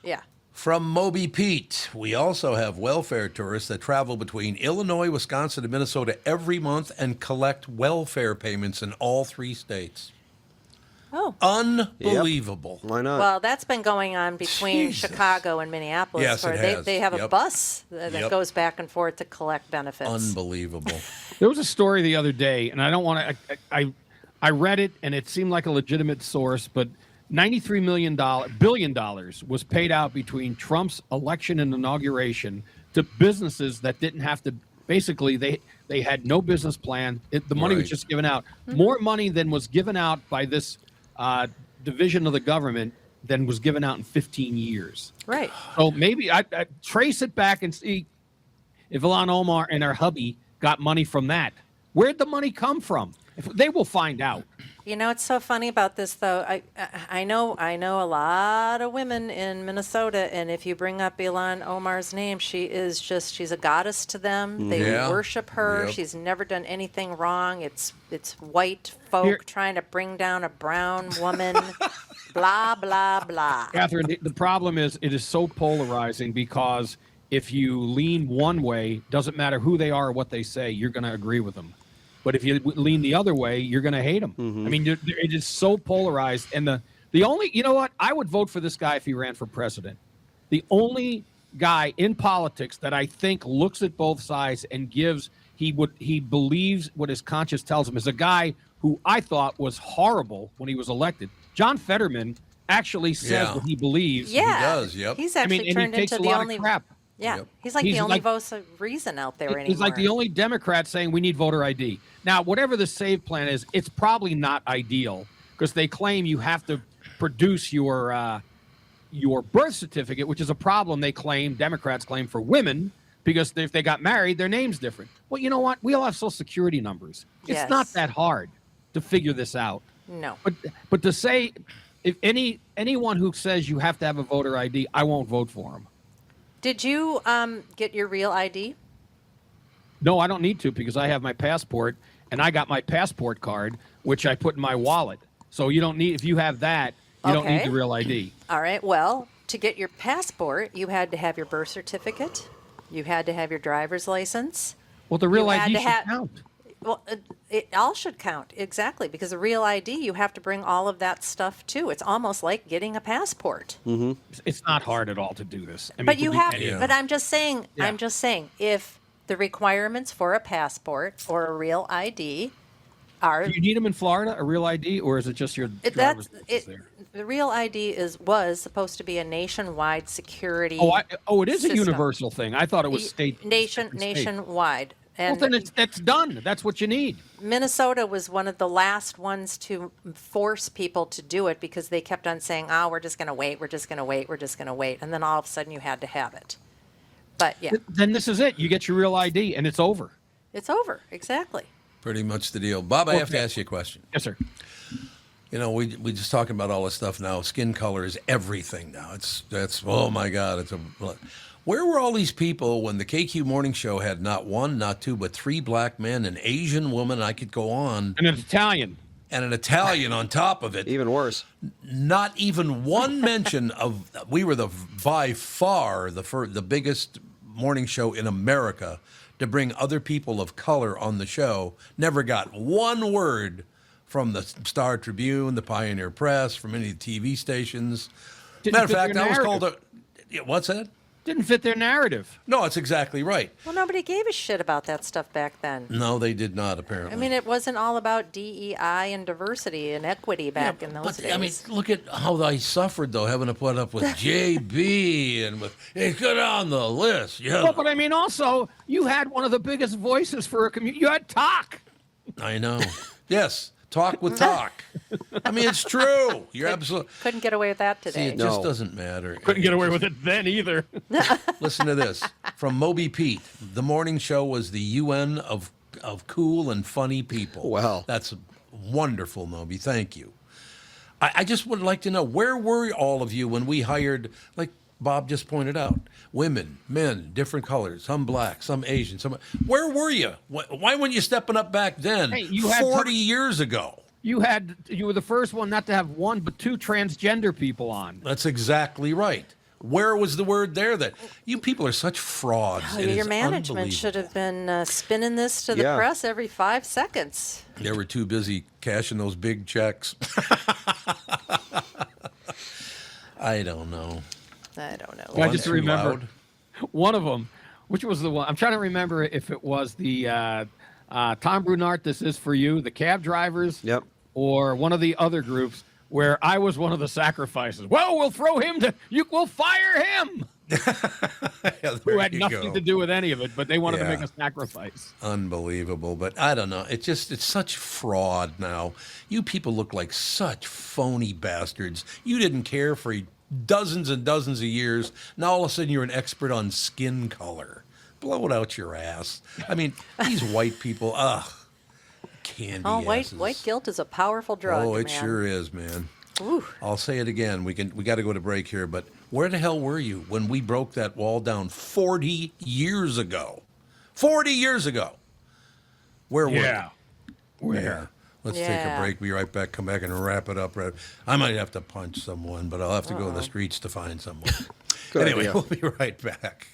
Yeah. From Moby Pete, we also have welfare tourists that travel between Illinois, Wisconsin, and Minnesota every month and collect welfare payments in all 3 states. Oh. Unbelievable. Why not? Well, that's been going on between Jesus. Chicago and Minneapolis. Yes, where it they, has. they have a Yep. bus that Yep. goes back and forth to collect benefits. Unbelievable. There was a story the other day, and I don't want to. I read it, and it seemed like a legitimate source, but $93 billion was paid out between Trump's election and inauguration to businesses that didn't have to. Basically, they had no business plan. The money was Right. just given out. More money than was given out by this division of the government than was given out in 15 years. Right. So maybe I trace it back and see if Ilhan Omar and her hubby got money from that. Where'd the money come from? They will find out. It's so funny about this, though. I know a lot of women in Minnesota, and if you bring up Ilhan Omar's name, she's a goddess to them. They Yeah. worship her. Yep. She's never done anything wrong. It's white folk trying to bring down a brown woman. Blah blah blah. Catherine, the problem is it is so polarizing because if you lean one way, doesn't matter who they are or what they say, you're going to agree with them. But if you lean the other way, you're going to hate them. I mean, it is so polarized. And the only, you know what? I would vote for this guy if he ran for president. The only guy in politics that I think looks at both sides and he believes what his conscience tells him is a guy who I thought was horrible when he was elected. John Fetterman actually says Yeah. what he believes. Yeah, does, yep. He's I actually mean, and turned he takes into a the lot only. of crap. Yeah, Yep. he's like He's the only like- voice of reason out there anymore. He's like the only Democrat saying we need voter ID. Now, whatever the SAVE plan is, it's probably not ideal because they claim you have to produce your birth certificate, which is a problem Democrats claim for women because if they got married, their name's different. Well, you know what? We all have Social Security numbers. It's Yes. not that hard to figure this out. No. But to say if anyone who says you have to have a voter ID, I won't vote for him. Did you get your real ID? No, I don't need to because I have my passport and I got my passport card, which I put in my wallet. So you don't need, if you have that, you don't need Okay. the real ID. All right. Well, to get your passport, you had to have your birth certificate. You had to have your driver's license. Well, the real You had ID to should have- count. Well, it all should count, exactly, because the real ID, you have to bring all of that stuff too. It's almost like getting a passport. It's not hard at all to do this. I mean, But to you do have, any- but I'm just saying, Yeah. if the requirements for a passport or a real ID are, Do you need them in Florida, a real ID, or is it just your driver's that's license it. there? The real ID was supposed to be a nationwide security. Oh, it is a system. universal thing. I thought it was different state. nationwide. Well, And then that's done. That's what you need. Minnesota was one of the last ones to force people to do it because they kept on saying, "Oh, we're just going to wait. We're just going to wait. We're just going to wait," and then all of a sudden you had to have it. But yeah, Then this is it. You get your real ID, and it's over. it's over. Exactly. Pretty much the deal. Bob, I have to ask you a question. Yes, sir. We just talking about all this stuff now. Skin color is everything now. That's oh my God. Where were all these people when the KQ morning show had not one, not two, but 3 black men, an Asian woman, I could go on, And it's Italian. and an Italian on top of it? Even worse. Not even one mention of. We were by far the biggest morning show in America to bring other people of color on the show. Never got one word from the Star Tribune, the Pioneer Press, from any TV stations. Didn't Matter of fit fact, their I was narrative. called a. What's that? Didn't fit their narrative. No, it's exactly right. Well, nobody gave a shit about that stuff back then. No, they did not, apparently. I mean, it wasn't all about DEI and diversity and equity back in those days. I mean, look at how I suffered, though, having to put up with JB and with, hey, get on the list. Yeah. Well, but I mean, also, you had one of the biggest voices for a community. You had Talk. I know. Yes. Talk with talk. I mean, it's true. You're absolutely. Couldn't get away with that See, today. it just doesn't matter. Couldn't get away with it then either. Listen to this from Moby Pete. The morning show was the UN of cool and funny people. Wow. That's wonderful, Moby. Thank you. I just would like to know, where were all of you when we hired, like Bob just pointed out, women, men, different colors, some black, some Asian, some. Where were you? Why weren't you stepping up back then? Hey, you had 40 years ago. You were the first one not to have one but two transgender people on. That's exactly right. Where was the word there that you people are such frauds? Oh, It is your management should have been spinning this to the Yeah. press every 5 seconds. They were too busy cashing those big checks. I don't know. I don't know. I just Too remember loud? one of them, which was the one. I'm trying to remember if it was the Tom Brunart, This Is For You, the cab drivers, Yep. or one of the other groups where I was one of the sacrifices. Well, we'll throw him we'll fire him. Yeah, Who there had you nothing go. to do with any of it, but they wanted to Yeah. make a sacrifice. Unbelievable, but I don't know. It's such fraud now. You people look like such phony bastards. You didn't care for dozens and dozens of years. Now all of a sudden you're an expert on skin color. Blow it out your ass. I mean, these white people, candy Oh, asses. white guilt is a powerful drug. Oh, it man. sure is, man. Ooh. I'll say it again. We got to go to break here, but where the hell were you when we broke that wall down 40 years ago? 40 years ago. Where were you? Where? Yeah. Let's take a Yeah. break. Be right back. Come back and wrap it up. I might have to punch someone, but I'll have to go in the streets to find someone. Good Anyway, idea. we'll be right back.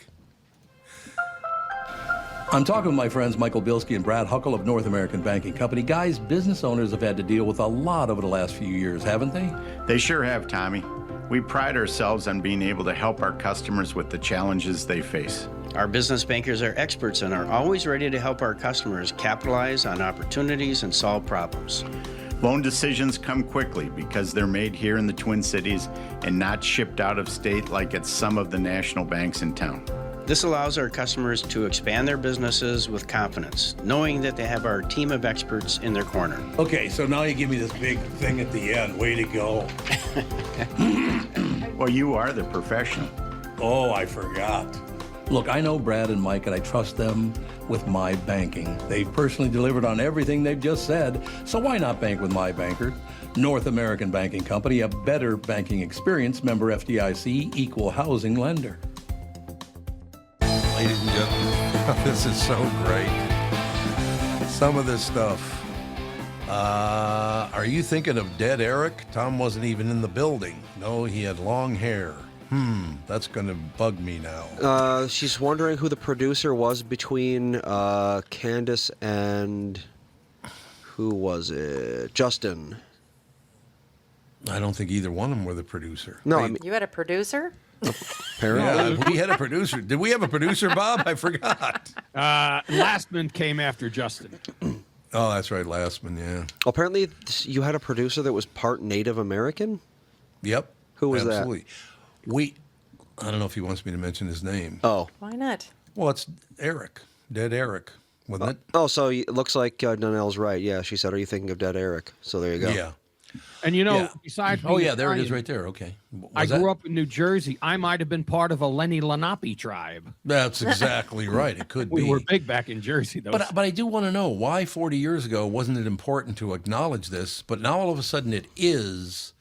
I'm talking with my friends Michael Bilski and Brad Huckle of North American Banking Company. Guys, business owners have had to deal with a lot over the last few years, haven't they? They sure have, Tommy. We pride ourselves on being able to help our customers with the challenges they face. Our business bankers are experts and are always ready to help our customers capitalize on opportunities and solve problems. Loan decisions come quickly because they're made here in the Twin Cities and not shipped out of state like at some of the national banks in town. This allows our customers to expand their businesses with confidence, knowing that they have our team of experts in their corner. Okay, so now you give me this big thing at the end. Way to go. Well, you are the professional. Oh, I forgot. Look, I know Brad and Mike, and I trust them with my banking. They've personally delivered on everything they've just said, so why not bank with my banker? North American Banking Company, a better banking experience, member FDIC, equal housing lender. Ladies and gentlemen, this is so great. Some of this stuff. Are you thinking of Dead Eric? Tom wasn't even in the building. No, he had long hair. That's going to bug me now. She's wondering who the producer was between Candace and who was it? Justin. I don't think either one of them were the producer. No, I mean, You had a producer? apparently. Yeah, we had a producer. Did we have a producer, Bob? I forgot. Lastman came after Justin. Oh, that's right, Lastman, yeah. Apparently, you had a producer that was part Native American? Yep. Who was that? Absolutely. I don't know if he wants me to mention his name. Oh. Why not? Well, it's Eric. Dead Eric, wasn't it? Oh, so it looks like Donnell's right. Yeah, she said, are you thinking of Dead Eric? So there you go. Yeah. And you know, Yeah. besides Oh, being yeah, there it is Italian, right there. Okay. I grew up in New Jersey. I might have been part of a Lenni Lenape tribe. That's exactly right. It could We be. were big back in Jersey, though. But I do want to know why 40 years ago wasn't it important to acknowledge this, but now all of a sudden it is.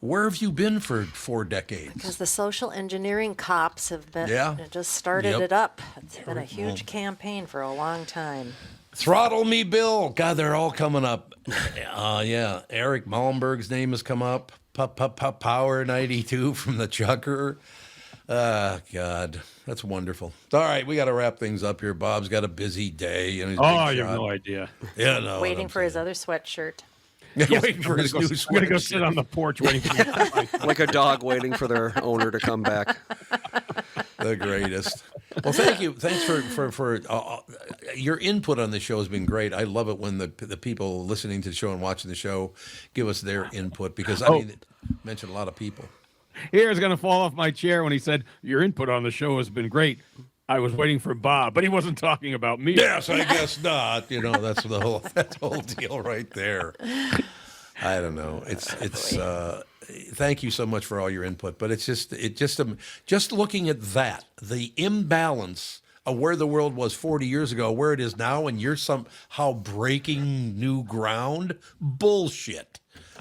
Where have you been for 4 decades? Because the social engineering cops have been just started Yep. it up. It's been a huge campaign for a long time. Throttle me, Bill. God, they're all coming up. Yeah, Eric Malmberg's name has come up. Power 92 from the Chucker. God, that's wonderful. All right, we got to wrap things up here. Bob's got a busy day. And oh, you have no idea. Yeah, no. Waiting for his other sweatshirt. Waiting for his new I'm going to go sweatshirt. sit on the porch waiting for you. Like a dog waiting for their owner to come back. The greatest. Well, thank you. Thanks for your input on the show has been great. I love it when the people listening to the show and watching the show give us their input because it mentioned a lot of people. Hair's going to fall off my chair when he said, your input on the show has been great. I was waiting for Bob, but he wasn't talking about me. Yes, I guess not. That's the whole deal right there. I don't know. It's thank you so much for all your input, but it's just looking at that, the imbalance of where the world was 40 years ago, where it is now, and you're somehow breaking new ground. Bullshit.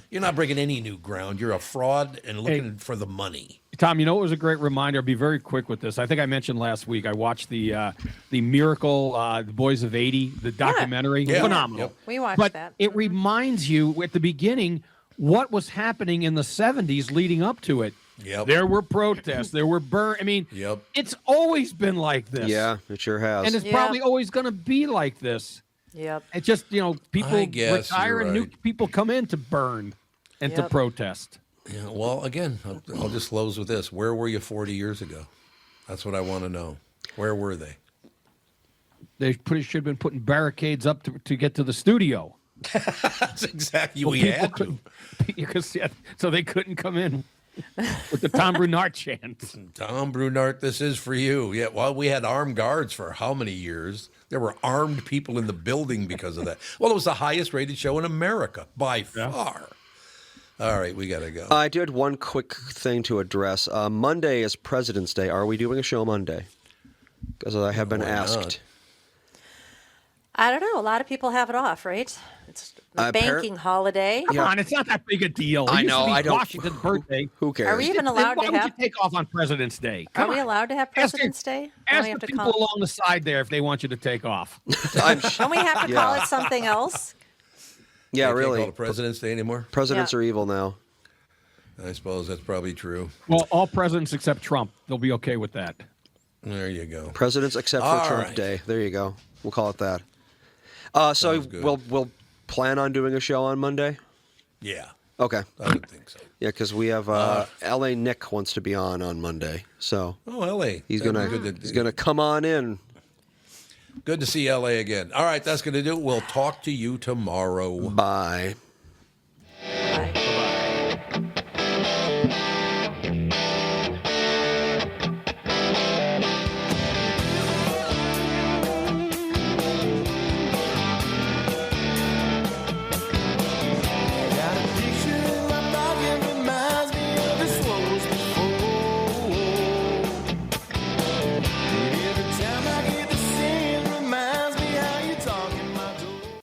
You're not breaking any new ground. You're a fraud and looking for the money. Tom, it was a great reminder. I'll be very quick with this. I think I mentioned last week I watched the Miracle, the Boys of 80, the documentary. Yeah. Phenomenal. Yep. We watched but that. It reminds you at the beginning what was happening in the 70s leading up to it. Yep. There were protests. There were Yep. It's always been like this. Yeah, it sure has. And it's probably always going to be like this. Yep. It's just, people I guess retire you're and new right. people come in to burn and to protest. Yeah, well, again, I'll just close with this. Where were you 40 years ago? That's what I want to know. Where were they? They should have been putting barricades up to get to the studio. That's exactly we people had to. So they couldn't come in with the Tom Brunard chant. Tom Brunard, this is for you. Yeah, well, we had armed guards for how many years? There were armed people in the building because of that. Well, it was the highest rated show in America by far. All right, we got to go. I did one quick thing to address. Monday is President's Day. Are we doing a show Monday? Because I have been asked. Not? I don't know. A lot of people have it off, right? It's a banking holiday. Come on, it's not that big a deal. I know. I don't. Washington's birthday. Who cares? Are we even allowed Why to would have? you take off on President's Day? Are we allowed to have President's Day? Don't Ask we have the to people call? along the side there if they want you to take off. Don't we have to call it something else? Yeah, They can't really. call it President's Day anymore? Presidents Yeah. are evil now. I suppose that's probably true. Well, all presidents except Trump. They'll be okay with that. There you go. Presidents except for All Trump right. Day. There you go. We'll call it that. So Sounds good. we'll plan on doing a show on Monday. Yeah, Okay. I would think so. Yeah, because we have L.A. Nick wants to be on Monday, so Oh, L.A. he's That'd gonna be he's gonna come on in. Good to see L.A. again. All right, that's going to do it. We'll talk to you tomorrow. Bye.